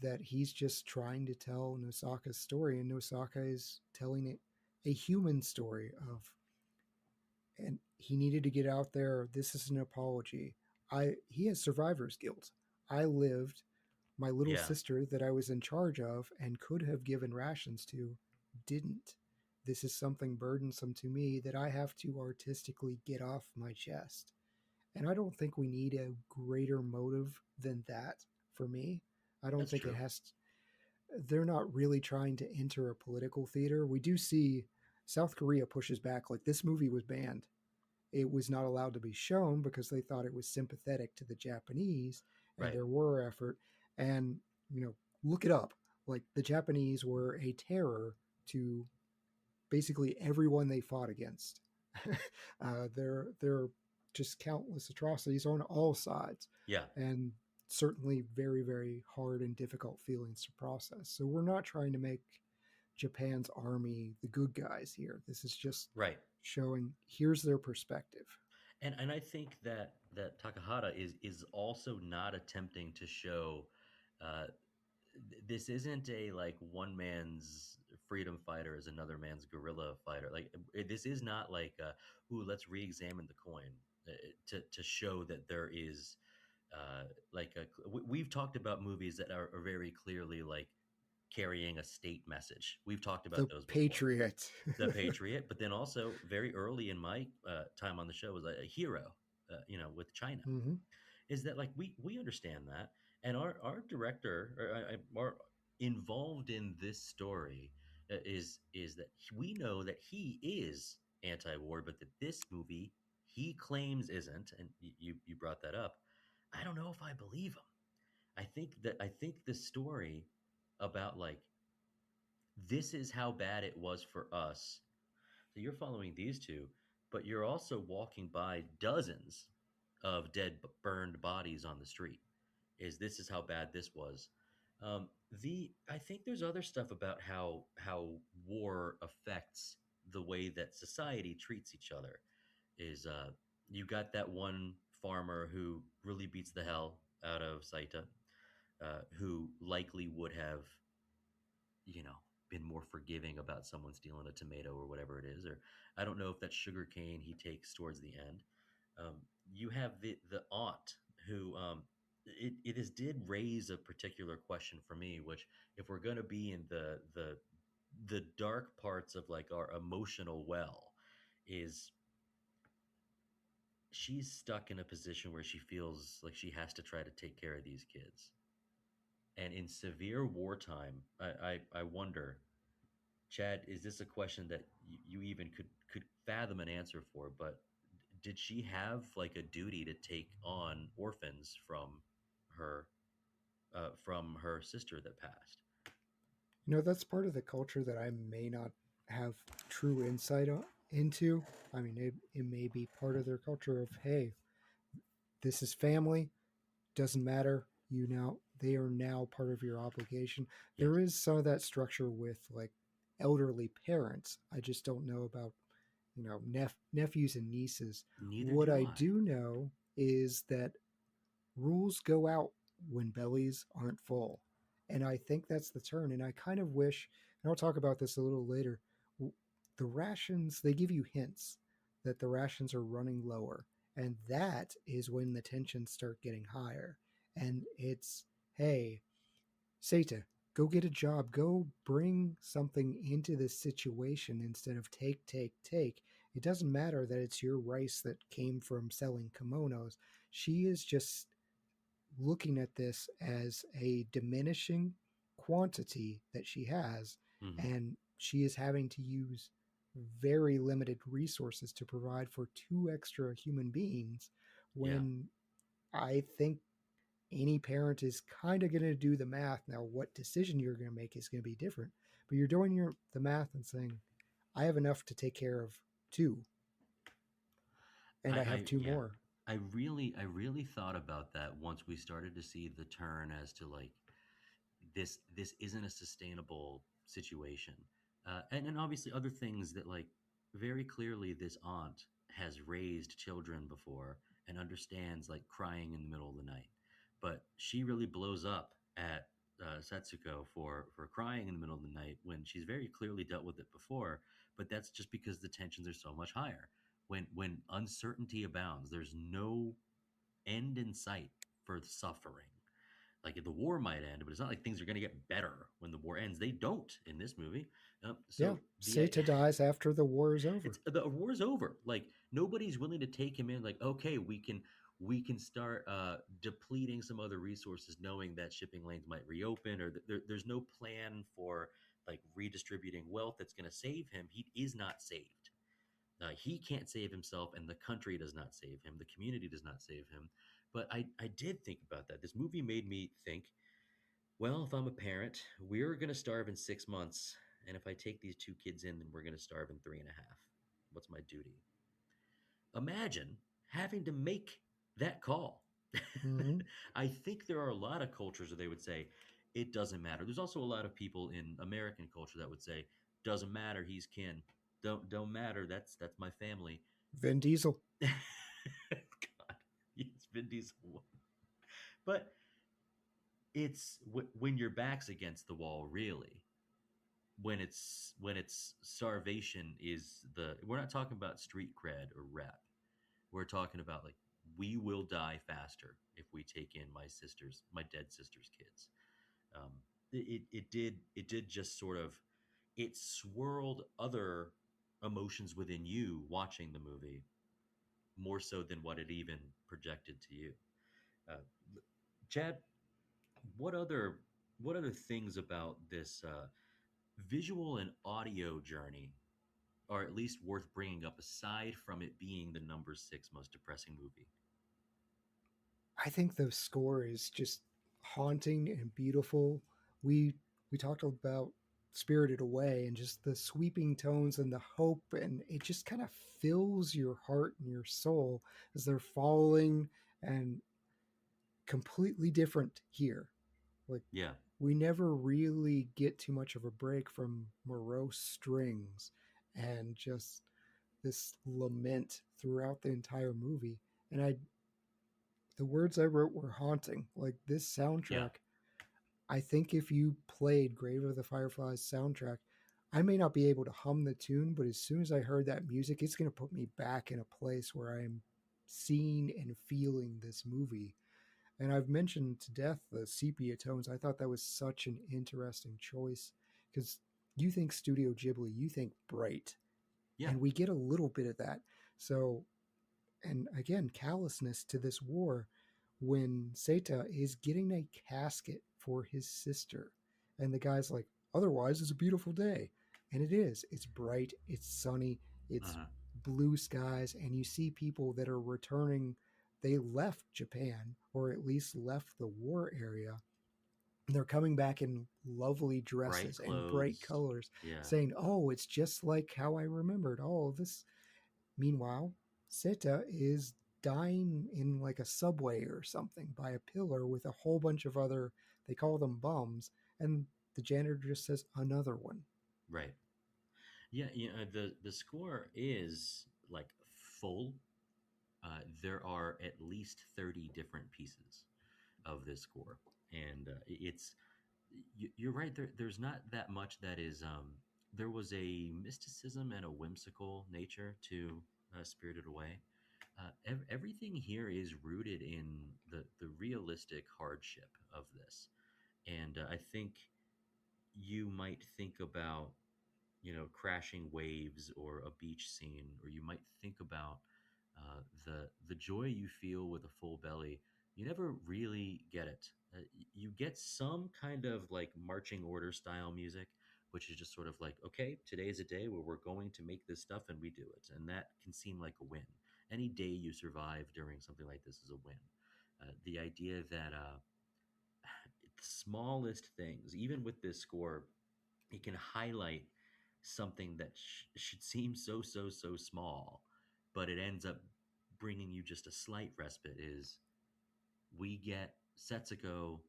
that he's just trying to tell Nosaka's story, and Nosaka is telling it a human story of, and he needed to get out there. This is an apology. He has survivor's guilt. I lived. My little Yeah. sister that I was in charge of and could have given rations to didn't. This is something burdensome to me that I have to artistically get off my chest. And I don't think we need a greater motive than that for me. I don't That's think it true. has to, they're not really trying to enter a political theater. We do see South Korea pushes back, like this movie was banned. It was not allowed to be shown because they thought it was sympathetic to the Japanese and Right. their war effort. And, look it up. Like the Japanese were a terror to basically everyone they fought against. There are just countless atrocities on all sides. Yeah. And certainly very, very hard and difficult feelings to process. So we're not trying to make Japan's army the good guys here. This is just Right. showing here's their perspective. And I think that Takahata is also not attempting to show this isn't a like one man's freedom fighter is another man's guerrilla fighter. Like this is not like ooh, let's re-examine the coin to show that there is we've talked about movies that are very clearly like carrying a state message. We've talked about The those before. Patriot. The Patriot, but then also very early in my time on the show was a hero, with China. Mm-hmm. Is that like we understand that, and our director or involved in this story is that we know that he is anti-war, but that this movie he claims isn't, and you brought that up. I don't know if I believe him. I think the story about like this is how bad it was for us. So you're following these two, but you're also walking by dozens of dead, burned bodies on the street. This is how bad this was? The I think there's other stuff about how war affects the way that society treats each other. Is You got that one farmer who really beats the hell out of Saita, who likely would have, you know, been more forgiving about someone stealing a tomato or whatever it is, or I don't know if that's sugar cane he takes towards the end. You have the aunt who it is did raise a particular question for me, which if we're going to be in the dark parts of like our emotional well, is she's stuck in a position where she feels like she has to try to take care of these kids. And in severe wartime, I wonder, Chad, is this a question that you even could fathom an answer for? But did she have like a duty to take on orphans her from her sister that passed? That's part of the culture that I may not have true insight into. I mean, it may be part of their culture of, hey, this is family, doesn't matter. They are now part of your obligation. Yes. There is some of that structure with like elderly parents. I just don't know about, nephews and nieces. Neither What do I I. do know is that rules go out when bellies aren't full. And I think that's the turn. And I kind of wish, and I'll talk about this a little later, the rations, they give you hints that the rations are running lower. And that is when the tensions start getting higher. And it's, hey, Seta, go get a job, go bring something into this situation instead of take, take, take. It doesn't matter that it's your rice that came from selling kimonos. She is just looking at this as a diminishing quantity that she has, Mm-hmm. and she is having to use very limited resources to provide for two extra human beings when I think any parent is kind of going to do the math. Now, what decision you're going to make is going to be different, but you're doing the math and saying, I have enough to take care of two, and I have two Yeah. more. I really thought about that once we started to see the turn as to like this isn't a sustainable situation, and obviously other things that like very clearly this aunt has raised children before and understands like crying in the middle of the night, but she really blows up at Setsuko for crying in the middle of the night when she's very clearly dealt with it before. But that's just because the tensions are so much higher. When uncertainty abounds, there's no end in sight for suffering. Like the war might end, but it's not like things are going to get better when the war ends. They don't in this movie. Yeah, So Seta dies after the war is over. it's the war's over. Like nobody's willing to take him in. Like okay, we can start depleting some other resources, knowing that shipping lanes might reopen, or there's no plan for like redistributing wealth that's going to save him. He is not saved. He can't save himself, and the country does not save him. The community does not save him. But I did think about that. This movie made me think, well, if I'm a parent, we're going to starve in 6 months. And if I take these two kids in, then we're going to starve in 3.5. What's my duty? Imagine having to make that call. Mm-hmm. I think there are a lot of cultures where they would say, it doesn't matter. There's also a lot of people in American culture that would say, doesn't matter, he's kin. Don't matter. That's my family. Vin Diesel. God, it's Vin Diesel. But it's when your back's against the wall, really. When it's starvation is the. We're not talking about street cred or rep. We're talking about like we will die faster if we take in my dead sister's kids. Um, it did just sort of it swirled other emotions within you watching the movie more so than what it even projected to you. Uh, Chad, what other what other things about this visual and audio journey are at least worth bringing up aside from it being the number 6 most depressing movie? I think the score is just haunting and beautiful. We we talked about Spirited Away and just the sweeping tones and the hope, and it just kind of fills your heart and your soul as they're falling, and completely different here. Like, Yeah. we never really get too much of a break from morose strings and just this lament throughout the entire movie. And the words I wrote were haunting. Like, this soundtrack, Yeah. I think if you played Grave of the Fireflies soundtrack, I may not be able to hum the tune, but as soon as I heard that music, it's going to put me back in a place where I'm seeing and feeling this movie. And I've mentioned to death the sepia tones. I thought that was such an interesting choice because you think Studio Ghibli, you think bright, Yeah. and we get a little bit of that. So, and again, callousness to this war when Seta is getting a casket for his sister. And the guy's like, otherwise, it's a beautiful day. And it is. It's bright, it's sunny, it's blue skies, and you see people that are returning. They left Japan, or at least left the war area. They're coming back in lovely dresses and bright colors, saying, oh, it's just like how I remembered. Oh, this. Meanwhile, Seta is dying in like a subway or something by a pillar with a whole bunch of other, they call them bums, and the janitor just says, another one. Right. Yeah, the score is like full. There are at least 30 different pieces of this score, and you're right. There's not that much that is. There was a mysticism and a whimsical nature to Spirited Away. Everything here is rooted in the realistic hardship of this, and I think you might think about crashing waves or a beach scene, or you might think about the joy you feel with a full belly. You never really get it. You get some kind of like marching order style music, which is just sort of like, okay, today is a day where we're going to make this stuff and we do it, and that can seem like a win. Any day you survive during something like this is a win. The idea that the smallest things, even with this score, it can highlight something that should seem so small, but it ends up bringing you just a slight respite. Is we get Setsuko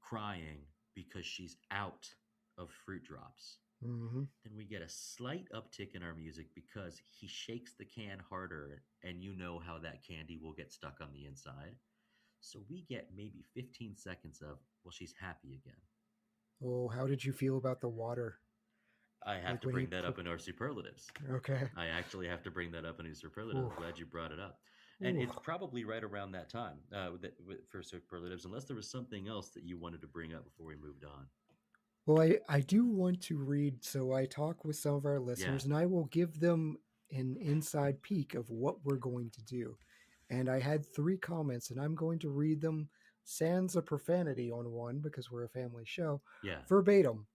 crying because she's out of fruit drops. Mm-hmm. Then we get a slight uptick in our music because he shakes the can harder, and you know how that candy will get stuck on the inside. So we get maybe 15 seconds of, well, she's happy again. Oh, how did you feel about the water? I have to bring that up in our superlatives. Okay. I actually have to bring that up in our superlatives. I'm glad you brought it up. And it's probably right around that time for superlatives, unless there was something else that you wanted to bring up before we moved on. Well, I do want to read, so I talk with some of our listeners, and I will give them an inside peek of what we're going to do. And I had 3 comments, and I'm going to read them sans a profanity on one, because we're a family show, verbatim,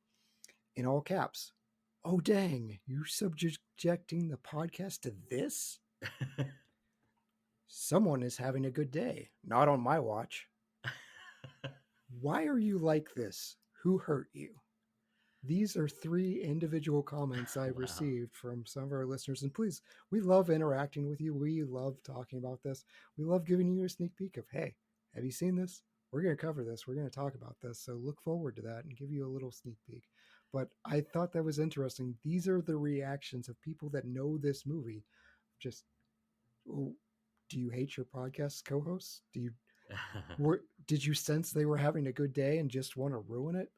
in all caps. Oh, dang, you're subjecting the podcast to this? Someone is having a good day. Not on my watch. Why are you like this? Who hurt you? These are 3 individual comments I received from some of our listeners. And please, we love interacting with you. We love talking about this. We love giving you a sneak peek of, hey, have you seen this? We're going to cover this. We're going to talk about this. So look forward to that and give you a little sneak peek. But I thought that was interesting. These are the reactions of people that know this movie. Just, oh, do you hate your podcast co-hosts? Did you sense they were having a good day and just want to ruin it?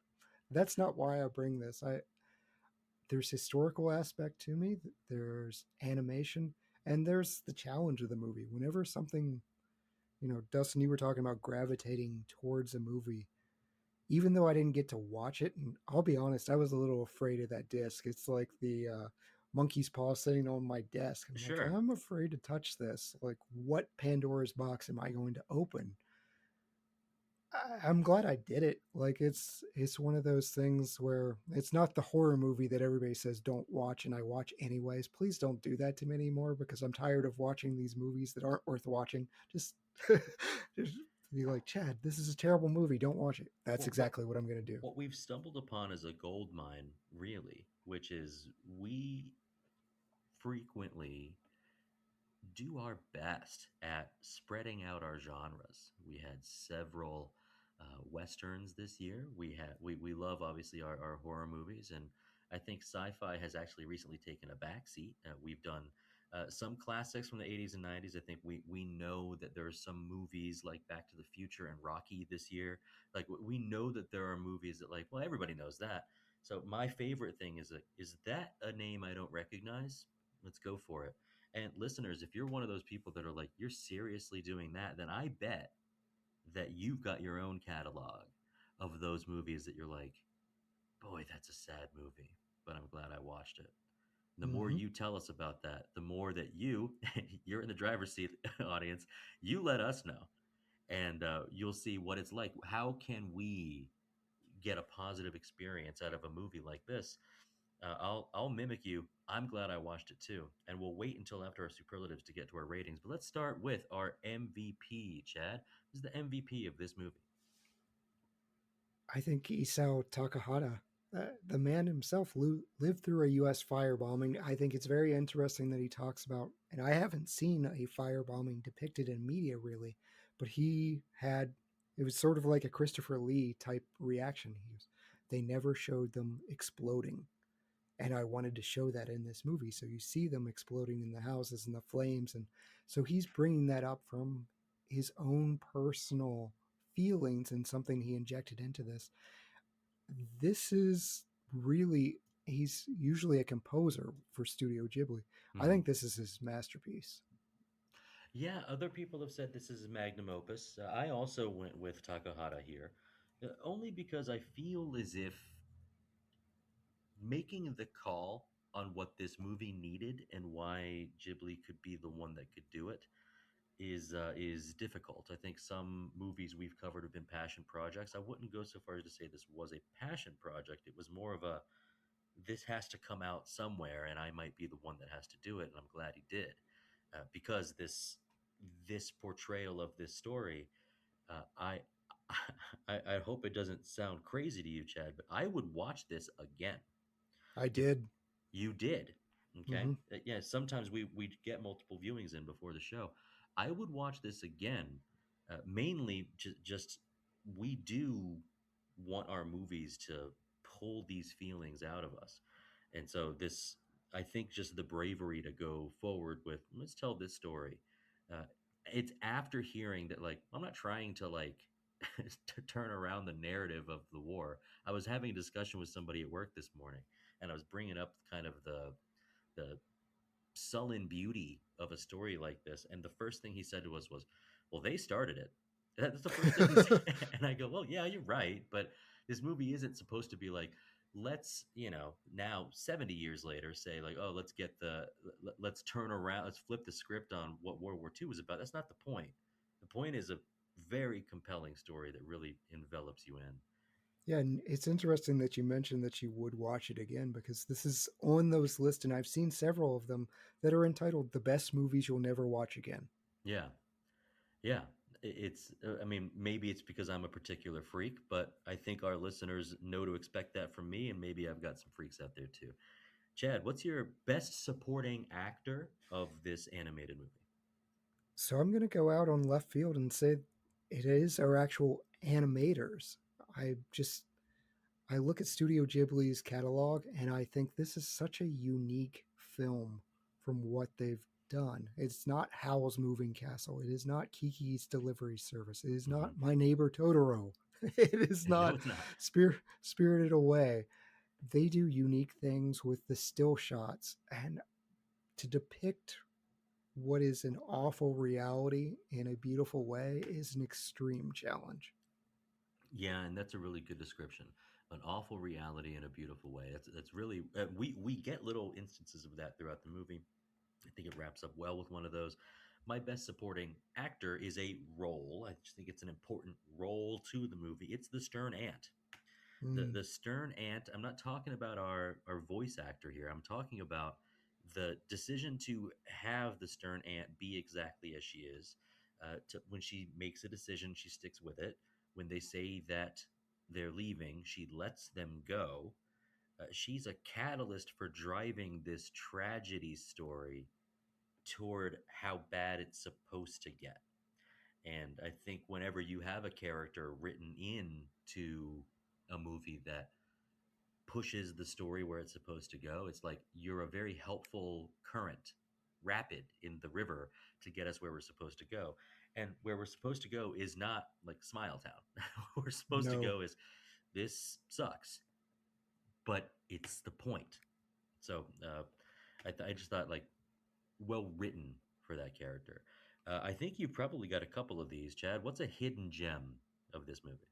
That's not why I bring this. There's historical aspect to me. There's animation, and there's the challenge of the movie. Whenever something, Dustin, you were talking about gravitating towards a movie, even though I didn't get to watch it, and I'll be honest, I was a little afraid of that disc. It's like the monkey's paw sitting on my desk. I'm like, I'm afraid to touch this. Like, what Pandora's box am I going to open? I'm glad I did it. Like, it's one of those things where it's not the horror movie that everybody says don't watch, and I watch anyways. Please don't do that to me anymore, because I'm tired of watching these movies that aren't worth watching. Just You're like, Chad, this is a terrible movie. Don't watch it. That's Well, exactly what I'm going to do. what we've stumbled upon is a gold mine, really, which is we frequently do our best at spreading out our genres. We had several westerns this year. We love obviously our horror movies, and I think sci-fi has actually recently taken a backseat. We've done some classics from the 80s and 90s. I think we know that there are some movies like Back to the Future and Rocky this year. Like we know that there are movies that like well everybody knows that. So my favorite thing is that a name I don't recognize? Let's go for it. And listeners, if you're one of those people that are like, you're seriously doing that, then I bet that you've got your own catalog of those movies that you're like, boy, that's a sad movie, but I'm glad I watched it. The more Hmm. you tell us about that, the more that you're in the driver's seat, audience, you let us know. And you'll see what it's like. How can we get a positive experience out of a movie like this? I'll mimic you. I'm glad I watched it too, and we'll wait until after our superlatives to get to our ratings. But let's start with our MVP. Chad, who's the MVP of this movie? I think Isao Takahata, the man himself, lived through a U.S. firebombing. I think it's very interesting that he talks about, and I haven't seen a firebombing depicted in media really, but he had, it was sort of like a Christopher Lee type reaction. They never showed them exploding. And I wanted to show that in this movie. So you see them exploding in the houses and the flames. And so he's bringing that up from his own personal feelings and something he injected into this. This is really, he's usually a composer for Studio Ghibli. I Mm-hmm. think this is his masterpiece. Yeah, other people have said this is magnum opus. I also went with Takahata here, only because I feel as if making the call on what this movie needed and why Ghibli could be the one that could do it is difficult. I think some movies we've covered have been passion projects. I wouldn't go so far as to say this was a passion project. It was more of a this has to come out somewhere, and I might be the one that has to do it. And I'm glad he did, because this portrayal of this story, I, I hope it doesn't sound crazy to you, Chad, but I would watch this again I if did. you did. Okay. Hmm. Yeah. Sometimes we get multiple viewings in before the show. I would watch this again, mainly just we do want our movies to pull these feelings out of us. And so this, I think, just the bravery to go forward with, let's tell this story. Uh, it's after hearing that, like, I'm not trying to like to turn around the narrative of the war. I was having a discussion with somebody at work this morning, and I was bringing up kind of the sullen beauty of a story like this. And the first thing he said to us was, "Well, they started it." That's the first thing he said. And I go, "Well, yeah, you're right, but this movie isn't supposed to be like." Let's now 70 years later say like let's get let's turn around, let's flip the script on what World War II was about. That's not the point. The point is a very compelling story that really envelops you in. Yeah, and it's interesting that you mentioned that you would watch it again because this is on those lists, and I've seen several of them that are entitled "The Best Movies You'll Never Watch Again." Yeah. Yeah, it's. I mean, maybe it's because I'm a particular freak, but I think our listeners know to expect that from me, and maybe I've got some freaks out there too. Chad, what's your best supporting actor of this animated movie? So I'm going to go out on left field and say it is our actual animators. I just I look at Studio Ghibli's catalog and I think this is such a unique film from what they've done. It's not Howl's Moving Castle. It is not Kiki's Delivery Service. It is not Hmm. My Neighbor Totoro. It is No, not it's not. Spirited Away. They do unique things with the still shots and to depict what is an awful reality in a beautiful way is an extreme challenge. Yeah, and that's a really good description. An awful reality in a beautiful way. That's really we get little instances of that throughout the movie. I think it wraps up well with one of those. My best supporting actor is a role. I just think it's an important role to the movie. It's the stern ant. The Mm, the stern ant. I'm not talking about our voice actor here. I'm talking about the decision to have the stern ant be exactly as she is. When she makes a decision, she sticks with it. When they say that they're leaving, she lets them go. She's a catalyst for driving this tragedy story toward how bad it's supposed to get. And I think whenever you have a character written into a movie that pushes the story where it's supposed to go, it's like you're a very helpful current, rapid in the river to get us where we're supposed to go. And where we're supposed to go is not like Smile Town. Where we're supposed to No. go is this sucks, but it's the point. So I just thought like well written for that character. I think you've probably got a couple of these, Chad. What's a hidden gem of this movie?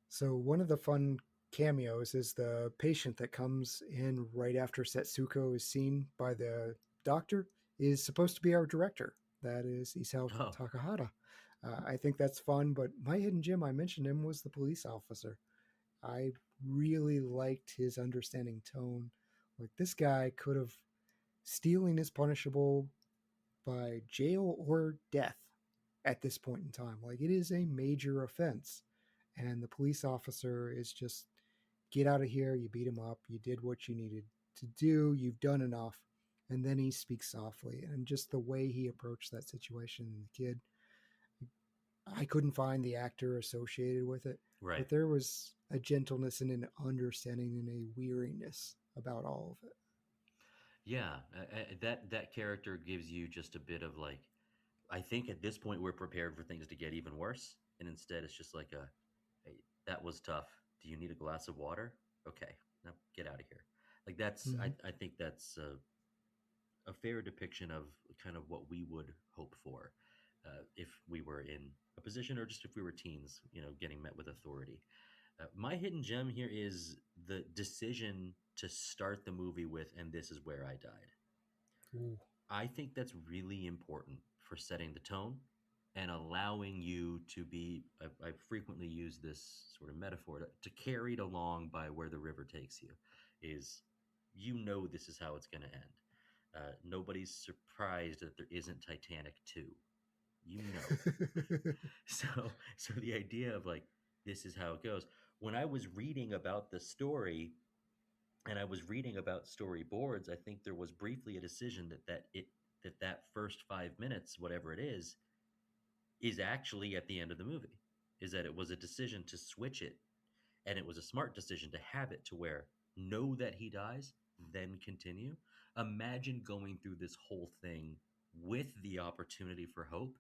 So one of the fun cameos is the patient that comes in right after Setsuko is seen by the doctor is supposed to be our director. That is Isao Takahata. I think that's fun, but my hidden gem, I mentioned him, was the police officer. I really liked his understanding tone. Like, this guy could have, stealing is punishable by jail or death at this point in time. Like, it is a major offense. And the police officer is just, get out of here. You beat him up. You did what you needed to do. You've done enough. And then he speaks softly. And just the way he approached that situation, the kid, I couldn't find the actor associated with it. Right. But there was a gentleness and an understanding and a weariness about all of it. Yeah, that character gives you just a bit of like, I think at this point we're prepared for things to get even worse, and instead it's just like a, hey, that was tough. Do you need a glass of water? Okay, now get out of here. Like that's, I think that's a fair depiction of kind of what we would hope for if we were in a position, or just if we were teens, getting met with authority. My hidden gem here is the decision to start the movie with, and this is where I died. Ooh. I think that's really important for setting the tone and allowing you to be, I frequently use this sort of metaphor, to carried along by where the river takes you, is this is how it's going to end. Nobody's surprised that there isn't Titanic 2. So the idea of like, this is how it goes. When I was reading about the story and I was reading about storyboards, I think there was briefly a decision that first 5 minutes, whatever it is actually at the end of the movie. Is that it was a decision to switch it, and it was a smart decision to have it to where know that he dies, then continue. Imagine going through this whole thing with the opportunity for hope.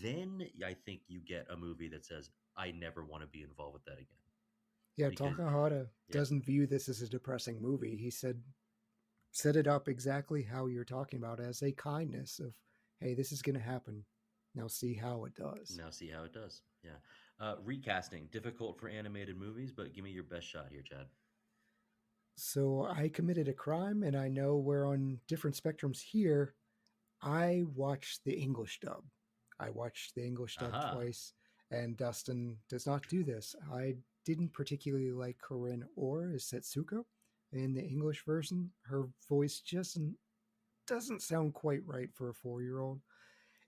Then I think you get a movie that says, I never want to be involved with that again. Yeah, Takahata doesn't view this as a depressing movie. He set it up exactly how you're talking about, as a kindness of, hey, this is going to happen. Now see how it does. Yeah. Recasting, difficult for animated movies, but give me your best shot here, Chad. So I committed a crime, and I know we're on different spectrums here. I watched the English dub. Twice, and Dustin does not do this. I didn't particularly like Corinne Orr as Setsuko. In the English version, her voice just doesn't sound quite right for a 4-year-old.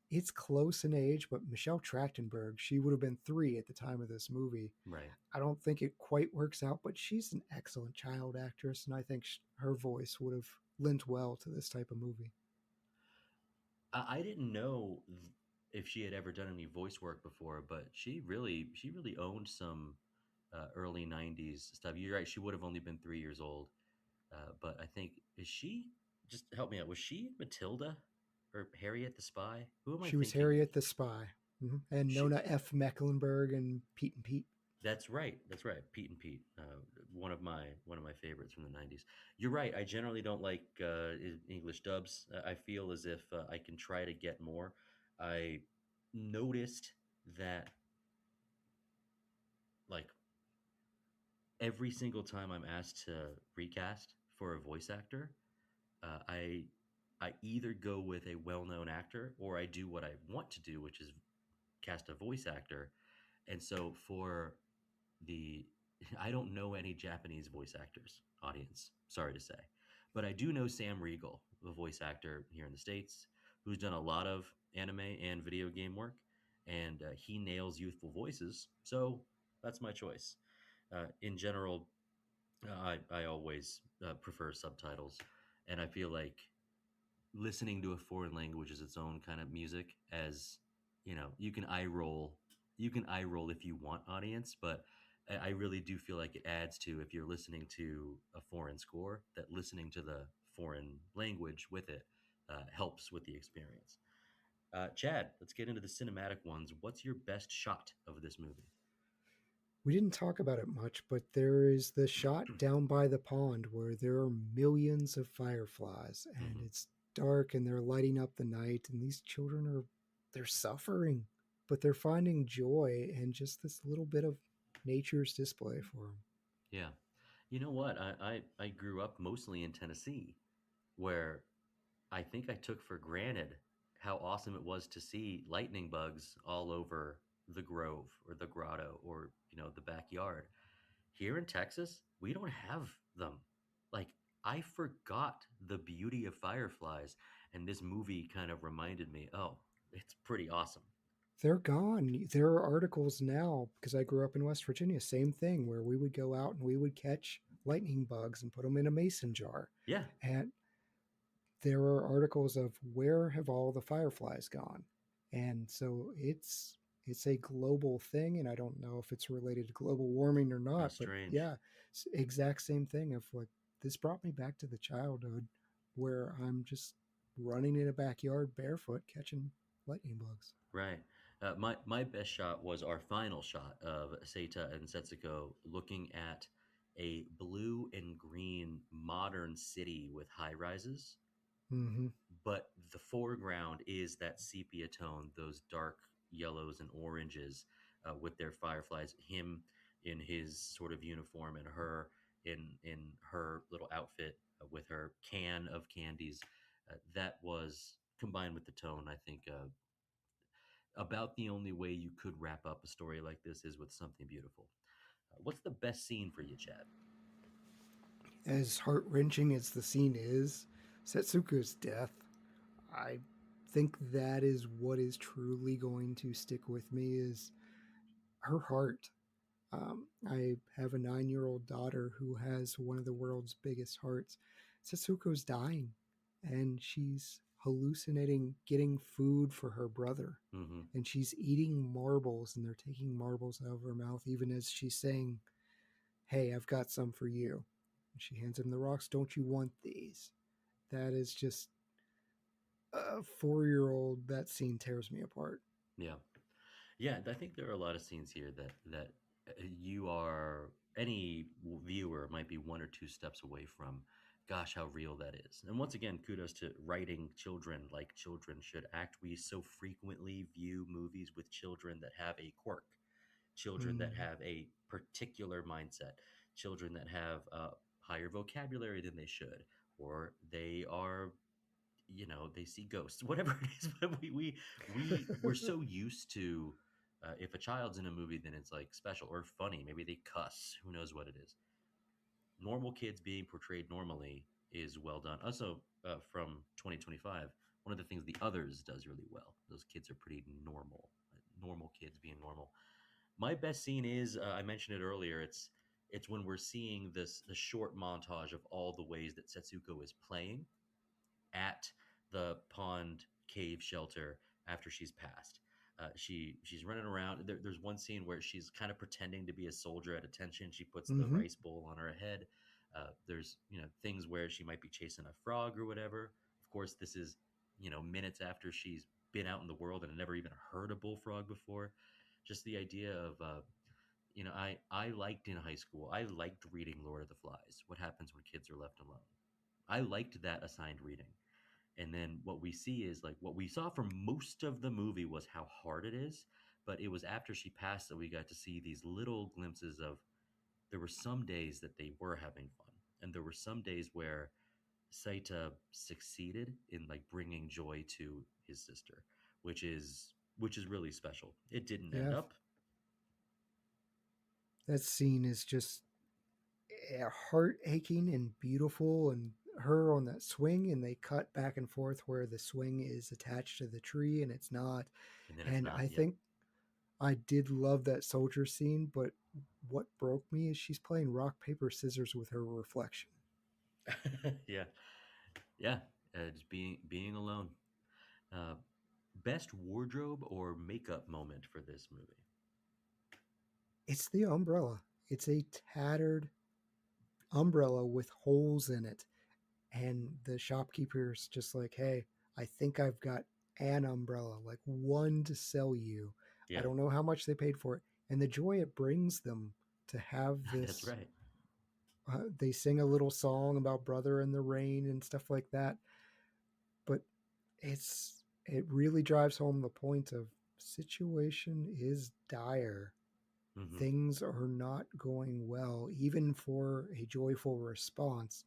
It's close in age, but Michelle Trachtenberg, she would have been 3 at the time of this movie. Right. I don't think it quite works out, but she's an excellent child actress, and I think her voice would have lent well to this type of movie. I didn't know if she had ever done any voice work before, but she really owned some early 90s stuff. You're right, she would have only been 3 years old. But I think, just help me out, was she Matilda or Harriet the Spy? Who am I thinking? She was Harriet the Spy. Mm-hmm. And Nona F. Mecklenburg and Pete and Pete. That's right. Pete and Pete. One of my favorites from the 90s. You're right. I generally don't like English dubs. I feel as if I can try to get more. I noticed that like every single time I'm asked to recast for a voice actor, I either go with a well-known actor or I do what I want to do, which is cast a voice actor. And so I don't know any Japanese voice actors, audience, sorry to say, but I do know Sam Riegel, the voice actor here in the States, who's done a lot of anime and video game work, and he nails youthful voices. So that's my choice. In general, I always prefer subtitles, and I feel like listening to a foreign language is its own kind of music. As you know, you can eye roll if you want, audience, but I really do feel like it adds to, if you're listening to a foreign score, that listening to the foreign language with it helps with the experience. Chad, let's get into the cinematic ones. What's your best shot of this movie? We didn't talk about it much, but there is the shot down by the pond where there are millions of fireflies and it's dark and they're lighting up the night, and these children they're suffering, but they're finding joy and just this little bit of nature's display for them. Yeah. You know what? I grew up mostly in Tennessee, where I think I took for granted how awesome it was to see lightning bugs all over the grove or the grotto or, the backyard. Here in Texas, we don't have them. Like, I forgot the beauty of fireflies, and this movie kind of reminded me, oh, it's pretty awesome. They're gone. There are articles now, because I grew up in West Virginia, same thing, where we would go out and we would catch lightning bugs and put them in a mason jar. Yeah. And there are articles of where have all the fireflies gone. And so it's a global thing, and I don't know if it's related to global warming or not. That's but strange. yeah, exact same thing of like, this brought me back to the childhood where I'm just running in a backyard barefoot catching lightning bugs. Right. My best shot was our final shot of Seita and Setsuko looking at a blue and green modern city with high rises, Mm-hmm. but the foreground is that sepia tone, those dark yellows and oranges with their fireflies. Him in his sort of uniform, and her in her little outfit with her can of candies. That was combined with the tone. I think about the only way you could wrap up a story like this is with something beautiful. What's the best scene for you, Chad? As heart-wrenching as the scene is, Setsuko's death, I think that is what is truly going to stick with me, is her heart. I have a 9-year-old daughter who has one of the world's biggest hearts. Setsuko's dying, and she's hallucinating getting food for her brother. Mm-hmm. And she's eating marbles, and they're taking marbles out of her mouth, even as she's saying, "Hey, I've got some for you." And she hands him the rocks. "Don't you want these?" That is just a 4-year-old. That scene tears me apart. Yeah. Yeah, I think there are a lot of scenes here that you are, any viewer might be one or two steps away from. Gosh, how real that is! And once again, kudos to writing children like children should act. We so frequently view movies with children that have a quirk, children that have a particular mindset, children that have higher vocabulary than they should, or they are, they see ghosts, whatever it is. But we're so used to, if a child's in a movie, then it's like special or funny. Maybe they cuss. Who knows what it is? Normal kids being portrayed normally is well done. Also, from 2025, one of the things The Others does really well. Those kids are pretty normal. Normal kids being normal. My best scene is, I mentioned it earlier. It's when we're seeing the short montage of all the ways that Setsuko is playing at the pond cave shelter after she's passed. She's running around. There's one scene where she's kind of pretending to be a soldier at attention. She puts the rice bowl on her head. There's things where she might be chasing a frog or whatever. Of course, this is minutes after she's been out in the world and never even heard a bullfrog before. Just the idea of I liked in high school. I liked reading Lord of the Flies. What happens when kids are left alone? I liked that assigned reading. And then what we see is, like, what we saw for most of the movie was how hard it is. But it was after she passed that we got to see these little glimpses of, there were some days that they were having fun. And there were some days where Saita succeeded in, like, bringing joy to his sister, which is really special. It didn't end up. That scene is just heart aching and beautiful, and her on that swing, and they cut back and forth where the swing is attached to the tree and it's not. And then it's And not. I Yep. think I did love that soldier scene, but what broke me is she's playing rock, paper, scissors with her reflection. Yeah. Yeah. Just being alone. Uh, Best wardrobe or makeup moment for this movie? It's the umbrella. It's a tattered umbrella with holes in it. And the shopkeeper's just like, hey, I think I've got an umbrella, like one to sell you. Yeah. I don't know how much they paid for it. And the joy it brings them to have this. That's right. They sing a little song about brother in the rain and stuff like that. But it really drives home the point of situation is dire. Mm-hmm. Things are not going well, even for a joyful response.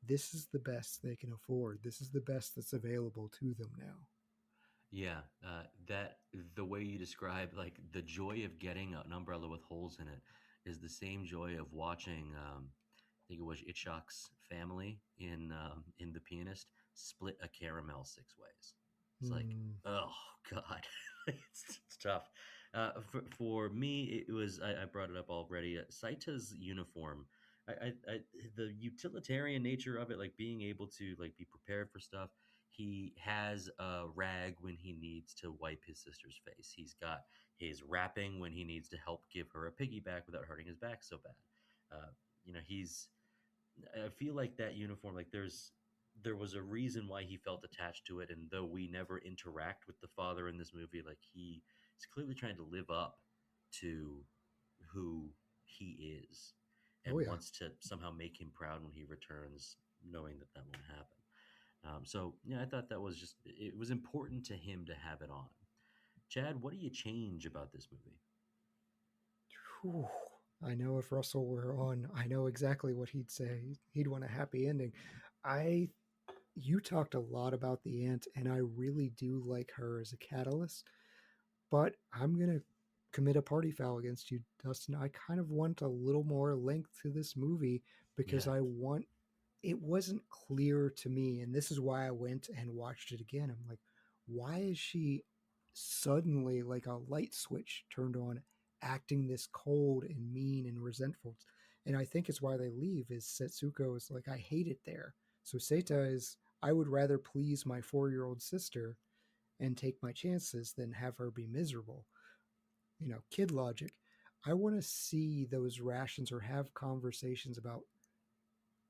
This is the best they can afford. This is the best that's available to them now. Yeah, that the way you describe like the joy of getting an umbrella with holes in it is the same joy of watching. I think it was Itchok's family in The Pianist split a caramel 6 ways. It's like, oh God, it's tough. For me, it was I brought it up already. Saita's uniform, the utilitarian nature of it, like being able to like be prepared for stuff. He has a rag when he needs to wipe his sister's face. He's got his wrapping when he needs to help give her a piggyback without hurting his back so bad. He's. I feel like that uniform, like there was a reason why he felt attached to it, and though we never interact with the father in this movie, like he is clearly trying to live up to who he is, and Oh, yeah. wants to somehow make him proud when he returns, knowing that won't happen. So yeah, I thought that was just it was important to him to have it on. Chad, what do you change about this movie? Whew. I know if Russell were on, I know exactly what he'd say. He'd want a happy ending. You talked a lot about the aunt, and I really do like her as a catalyst, but I'm going to commit a party foul against you, Dustin. I kind of want a little more length to this movie because Yeah. it wasn't clear to me, and this is why I went and watched it again. I'm like, why is she suddenly like a light switch turned on, acting this cold and mean and resentful? And I think it's why they leave is Setsuko is like, I hate it there. So Seita is, I would rather please my 4-year-old sister and take my chances than have her be miserable. Kid logic. I want to see those rations or have conversations about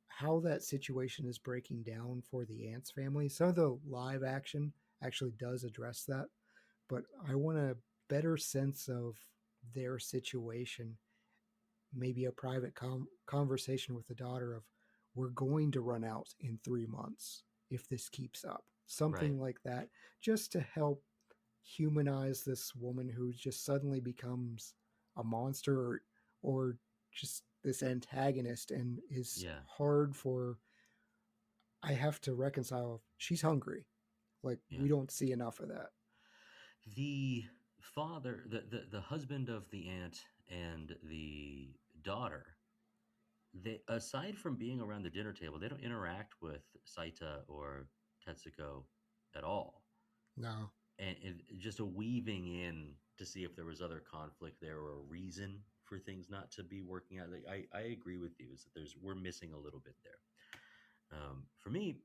how that situation is breaking down for the Ants family. Some of the live action actually does address that, but I want a better sense of their situation. Maybe a private conversation with the daughter of, we're going to run out in 3 months if this keeps up. Something Right. like that, just to help humanize this woman who just suddenly becomes a monster or just this antagonist and is Yeah. hard for. I have to reconcile. She's hungry. Like, Yeah. we don't see enough of that. The father, the husband of the aunt and the daughter, they aside from being around the dinner table, they don't interact with Saita or Tetsuko at all. No. And just a weaving in to see if there was other conflict there or a reason for things not to be working out. Like, I agree with you, is that we're missing a little bit there. For me,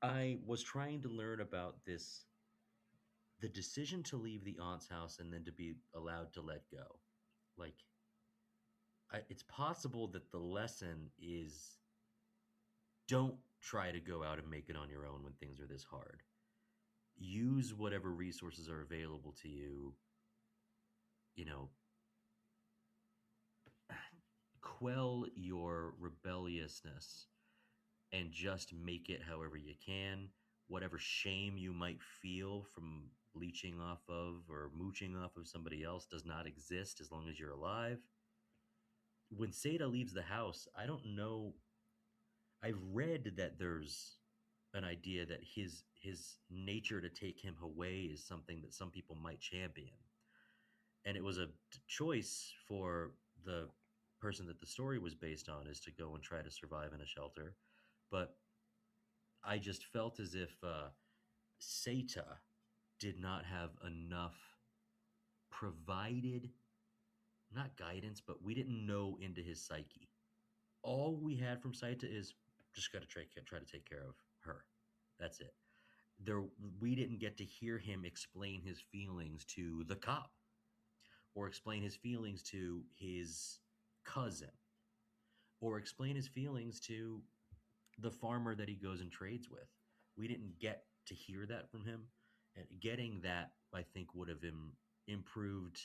I was trying to learn about the decision to leave the aunt's house and then to be allowed to let go. Like, it's possible that the lesson is don't try to go out and make it on your own when things are this hard. Use whatever resources are available to you, you know, quell your rebelliousness and just make it however you can. Whatever shame you might feel from leeching off of or mooching off of somebody else does not exist as long as you're alive. When Seda leaves the house, I don't know. I've read that there's an idea that his nature to take him away is something that some people might champion. And it was a choice for the person that the story was based on, is to go and try to survive in a shelter. But I just felt as if Seita did not have enough provided, not guidance, but we didn't know into his psyche. All we had from Saita is just got to try to take care of her. That's it. There, we didn't get to hear him explain his feelings to the cop or explain his feelings to his cousin or explain his feelings to the farmer that he goes and trades with. We didn't get to hear that from him. And getting that, I think, would have improved.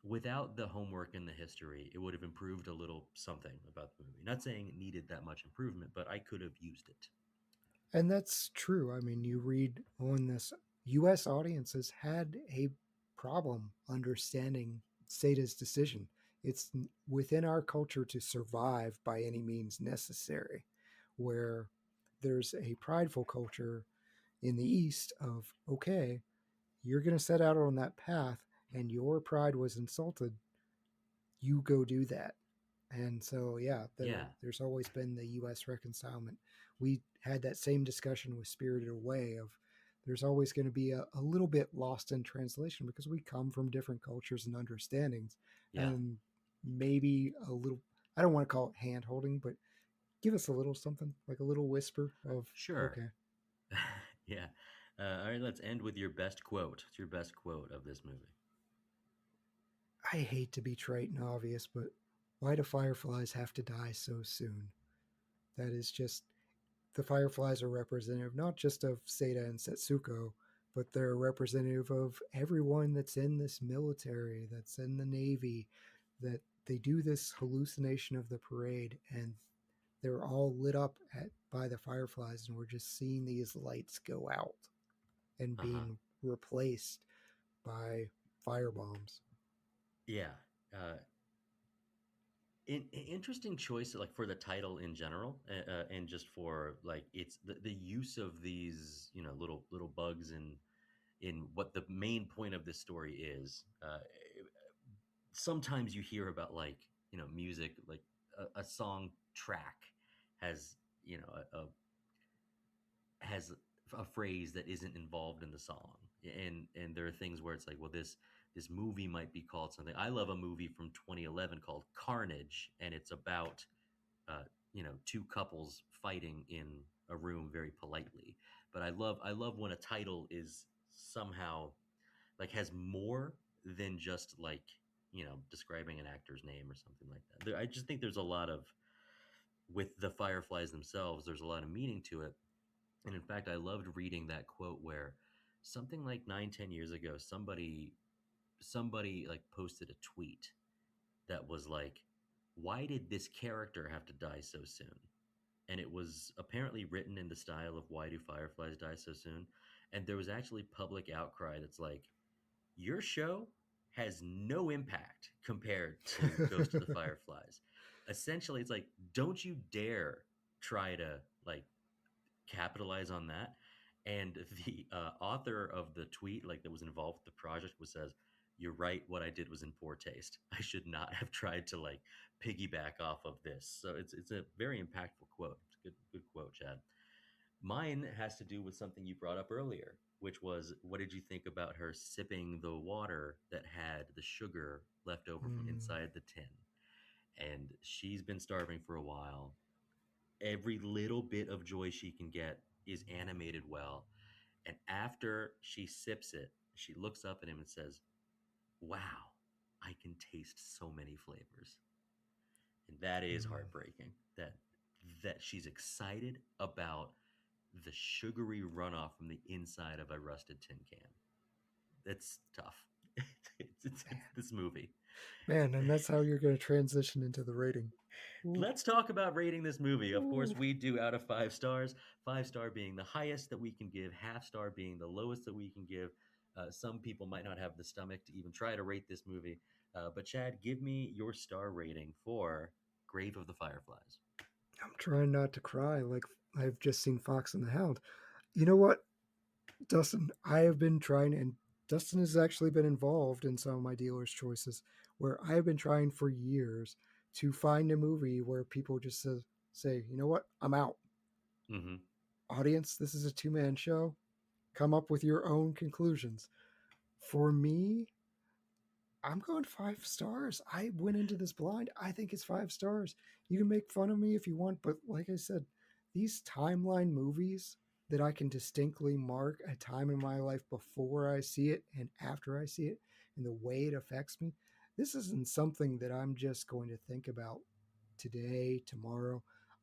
Without the homework and the history, it would have improved a little something about the movie. Not saying it needed that much improvement, but I could have used it. And that's true. I mean, you read on this, U.S. audiences had a problem understanding Seta's decision. It's within our culture to survive by any means necessary, where there's a prideful culture in the East of, okay, you're going to set out on that path and your pride was insulted. You go do that. And so, yeah, there's always been the U.S. reconcilement. We had that same discussion with Spirited Away of there's always going to be a little bit lost in translation because we come from different cultures and understandings. Yeah. And maybe a little, I don't want to call it hand holding, but give us a little something, like a little whisper of, Sure. okay. Yeah. All right, let's end with your best quote. What's your best quote of this movie? I hate to be trite and obvious, but why do fireflies have to die so soon? That is just, the fireflies are representative not just of Seta and Setsuko, but they're representative of everyone that's in this military, that's in the Navy, that they do this hallucination of the parade and they're all lit up by the fireflies, and we're just seeing these lights go out and being replaced by firebombs. Yeah. Interesting choice, like for the title in general, and just for like it's the use of these little bugs in what the main point of this story is. Sometimes you hear about like music, like a song track has has a phrase that isn't involved in the song, and there are things where it's like, well, this movie might be called something. I love a movie from 2011 called Carnage, and it's about two couples fighting in a room very politely. But I love when a title is somehow like has more than just like describing an actor's name or something like that. I just think there's a lot of, with the Fireflies themselves, there's a lot of meaning to it. And in fact, I loved reading that quote where something like 9-10 years ago, somebody like posted a tweet that was like, why did this character have to die so soon? And it was apparently written in the style of why do fireflies die so soon? And there was actually public outcry that's like, your show has no impact compared to Ghost of the Fireflies. Essentially, it's like, don't you dare try to like capitalize on that. And the author of the tweet, like that was involved with the project, says, "You're right. What I did was in poor taste. I should not have tried to like piggyback off of this." So it's a very impactful quote. It's a good quote, Chad. Mine has to do with something you brought up earlier, which was, what did you think about her sipping the water that had the sugar left over from inside the tin? And she's been starving for a while. Every little bit of joy she can get is animated well. And after she sips it, she looks up at him and says, "Wow, I can taste so many flavors." And that is heartbreaking. That she's excited about the sugary runoff from the inside of a rusted tin can. It's tough. It's this movie. Man, and that's how you're going to transition into the rating. Ooh. Let's talk about rating this movie. Of course, we do out of 5 stars. 5-star being the highest that we can give, half-star being the lowest that we can give. Some people might not have the stomach to even try to rate this movie. But Chad, give me your star rating for Grave of the Fireflies. I'm trying not to cry like I've just seen Fox and the Hound. You know what, Dustin? I have been trying, and Dustin has actually been involved in some of my dealer's choices, where I have been trying for years to find a movie where people just say, you know what, I'm out. Mm-hmm. Audience, this is a two-man show. Come up with your own conclusions. For me, I'm going 5 stars. I went into this blind. I think it's 5 stars. You can make fun of me if you want, but like I said, these timeline movies that I can distinctly mark a time in my life before I see it and after I see it and the way it affects me, this isn't something that I'm just going to think about today, tomorrow.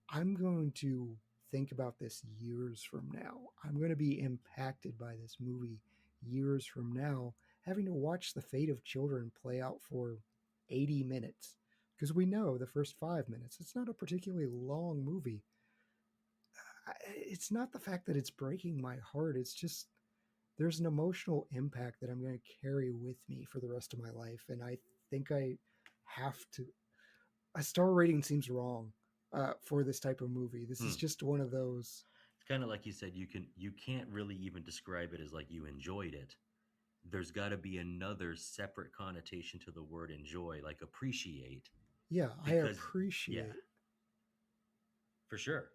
I'm going to think about this years from now. I'm going to be impacted by this movie years from now, having to watch the fate of children play out for 80 minutes. Because we know the first 5 minutes, it's not a particularly long movie. It's not the fact that it's breaking my heart. It's just there's an emotional impact that I'm going to carry with me for the rest of my life. And I think I have to. A star rating seems wrong for this type of movie. This is just one of those. It's kind of like you said, you can't really even describe it as like you enjoyed it. There's got to be another separate connotation to the word enjoy, like appreciate. Yeah, I appreciate. Yeah, for sure.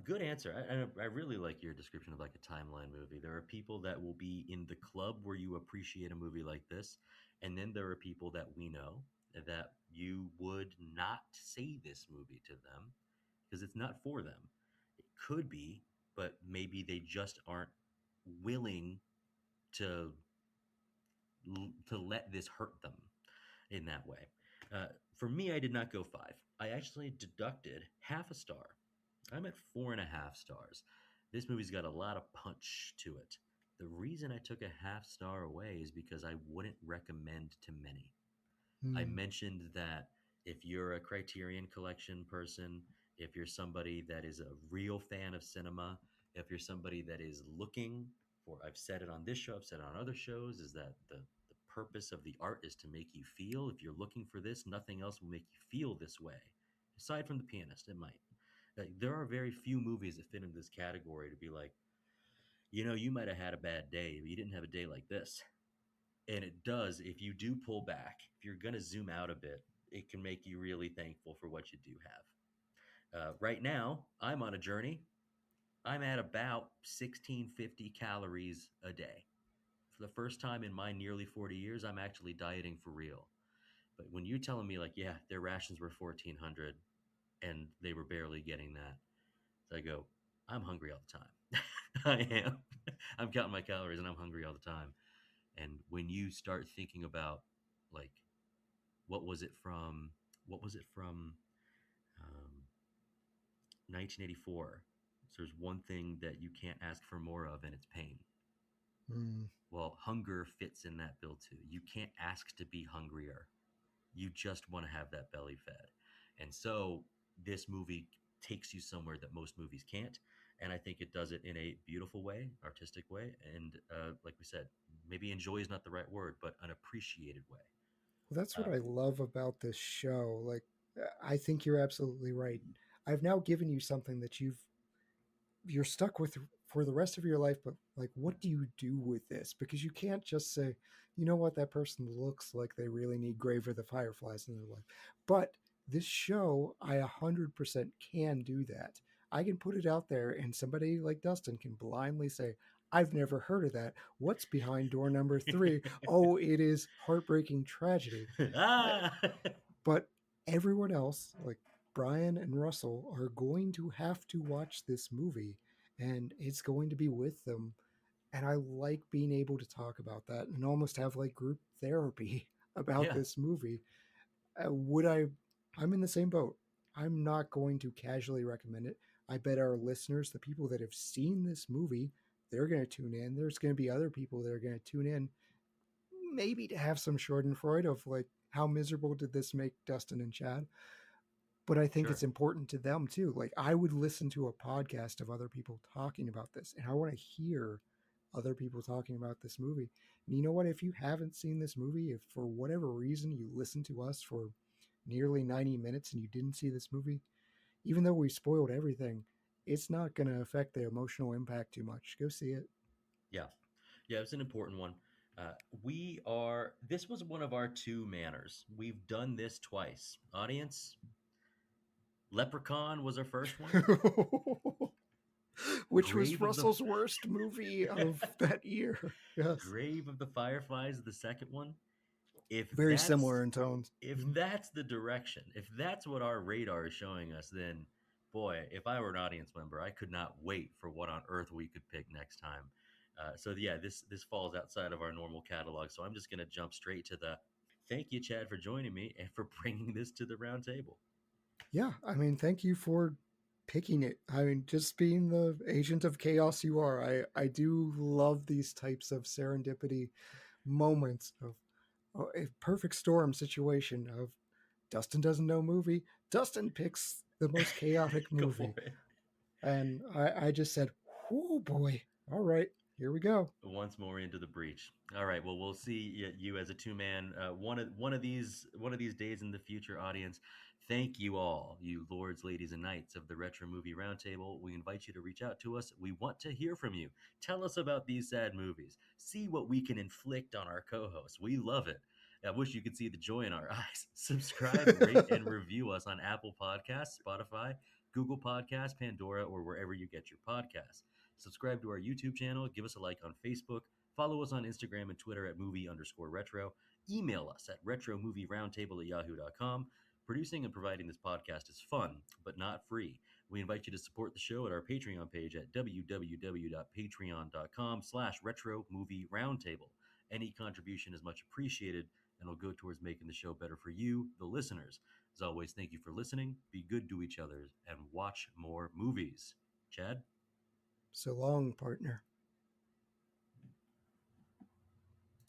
Good answer. I really like your description of like a timeline movie. There are people that will be in the club where you appreciate a movie like this, and then there are people that we know that you would not say this movie to them because it's not for them. It could be, but maybe they just aren't willing to let this hurt them in that way. For me, I did not go 5. I actually deducted half a star. I'm at 4.5 stars. This movie's got a lot of punch to it. The reason I took a half star away is because I wouldn't recommend to many. I mentioned that if you're a Criterion Collection person, if you're somebody that is a real fan of cinema, if you're somebody that is looking for, I've said it on this show, I've said it on other shows, is that the purpose of the art is to make you feel. If you're looking for this, nothing else will make you feel this way. Aside from The Pianist, it might. Like, there are very few movies that fit into this category to be like, you might have had a bad day, but you didn't have a day like this. And it does, if you do pull back, if you're going to zoom out a bit, it can make you really thankful for what you do have. Right now, I'm on a journey. I'm at about 1650 calories a day. For the first time in my nearly 40 years, I'm actually dieting for real. But when you're telling me, like, yeah, their rations were 1400 and they were barely getting that, so I go, I'm hungry all the time. I am. I'm counting my calories and I'm hungry all the time. And when you start thinking about, like, what was it from 1984? So there's one thing that you can't ask for more of, and it's pain. Well, hunger fits in that bill too. You can't ask to be hungrier. You just want to have that belly fed. And so this movie takes you somewhere that most movies can't. And I think it does it in a beautiful way, artistic way. And like we said, maybe enjoy is not the right word, but an appreciated way. Well, that's what I love about this show. Like, I think you're absolutely right. I've now given you something that you're stuck with for the rest of your life, but like, what do you do with this? Because you can't just say, you know what, that person looks like they really need Grave for the Fireflies in their life. But this show, I 100% can do that. I can put it out there and somebody like Dustin can blindly say, I've never heard of that. What's behind door number 3? Oh, it is Heartbreaking Tragedy. But everyone else, like Brian and Russell, are going to have to watch this movie and it's going to be with them. And I like being able to talk about that and almost have like group therapy about this movie. I'm in the same boat. I'm not going to casually recommend it. I bet our listeners, the people that have seen this movie, they're going to tune in. There's going to be other people that are going to tune in, maybe to have some Schadenfreude of like, how miserable did this make Dustin and Chad? But I think it's important to them too. Like, I would listen to a podcast of other people talking about this, and I want to hear other people talking about this movie. And you know what? If you haven't seen this movie, if for whatever reason you listened to us for nearly 90 minutes and you didn't see this movie, even though we spoiled everything, it's not going to affect the emotional impact too much. Go see it. Yeah, it's an important one. This was one of our 2 manners. We've done this twice. Audience, Leprechaun was our first one. Which was Grave of the- Russell's worst movie of that year. Yes. Grave of the Fireflies, the second one. If Very that's- similar in tones. If that's the direction, if that's what our radar is showing us, then boy, if I were an audience member, I could not wait for what on earth we could pick next time. So yeah, this falls outside of our normal catalog. So I'm just going to jump straight to the thank you, Chad, for joining me and for bringing this to the round table. Yeah, I mean, thank you for picking it. I mean, just being the agent of chaos you are, I do love these types of serendipity moments of a perfect storm situation of Dustin doesn't know movie. Dustin picks the most chaotic Go movie. for it. And I just said, oh boy, all right, here we go. Once more into the breach. All right. Well, we'll see you as a two-man one of these days in the future, audience. Thank you all, you lords, ladies, and knights of the Retro Movie Roundtable. We invite you to reach out to us. We want to hear from you. Tell us about these sad movies. See what we can inflict on our co-hosts. We love it. I wish you could see the joy in our eyes. Subscribe, rate, and review us on Apple Podcasts, Spotify, Google Podcasts, Pandora, or wherever you get your podcasts. Subscribe to our YouTube channel. Give us a like on Facebook. Follow us on Instagram and Twitter at movie_retro. Email us at retromovieroundtable@yahoo.com. Producing and providing this podcast is fun, but not free. We invite you to support the show at our Patreon page at www.patreon.com/retromovieroundtable. Any contribution is much appreciated and will go towards making the show better for you, the listeners. As always, thank you for listening. Be good to each other and watch more movies. Chad? So long, partner.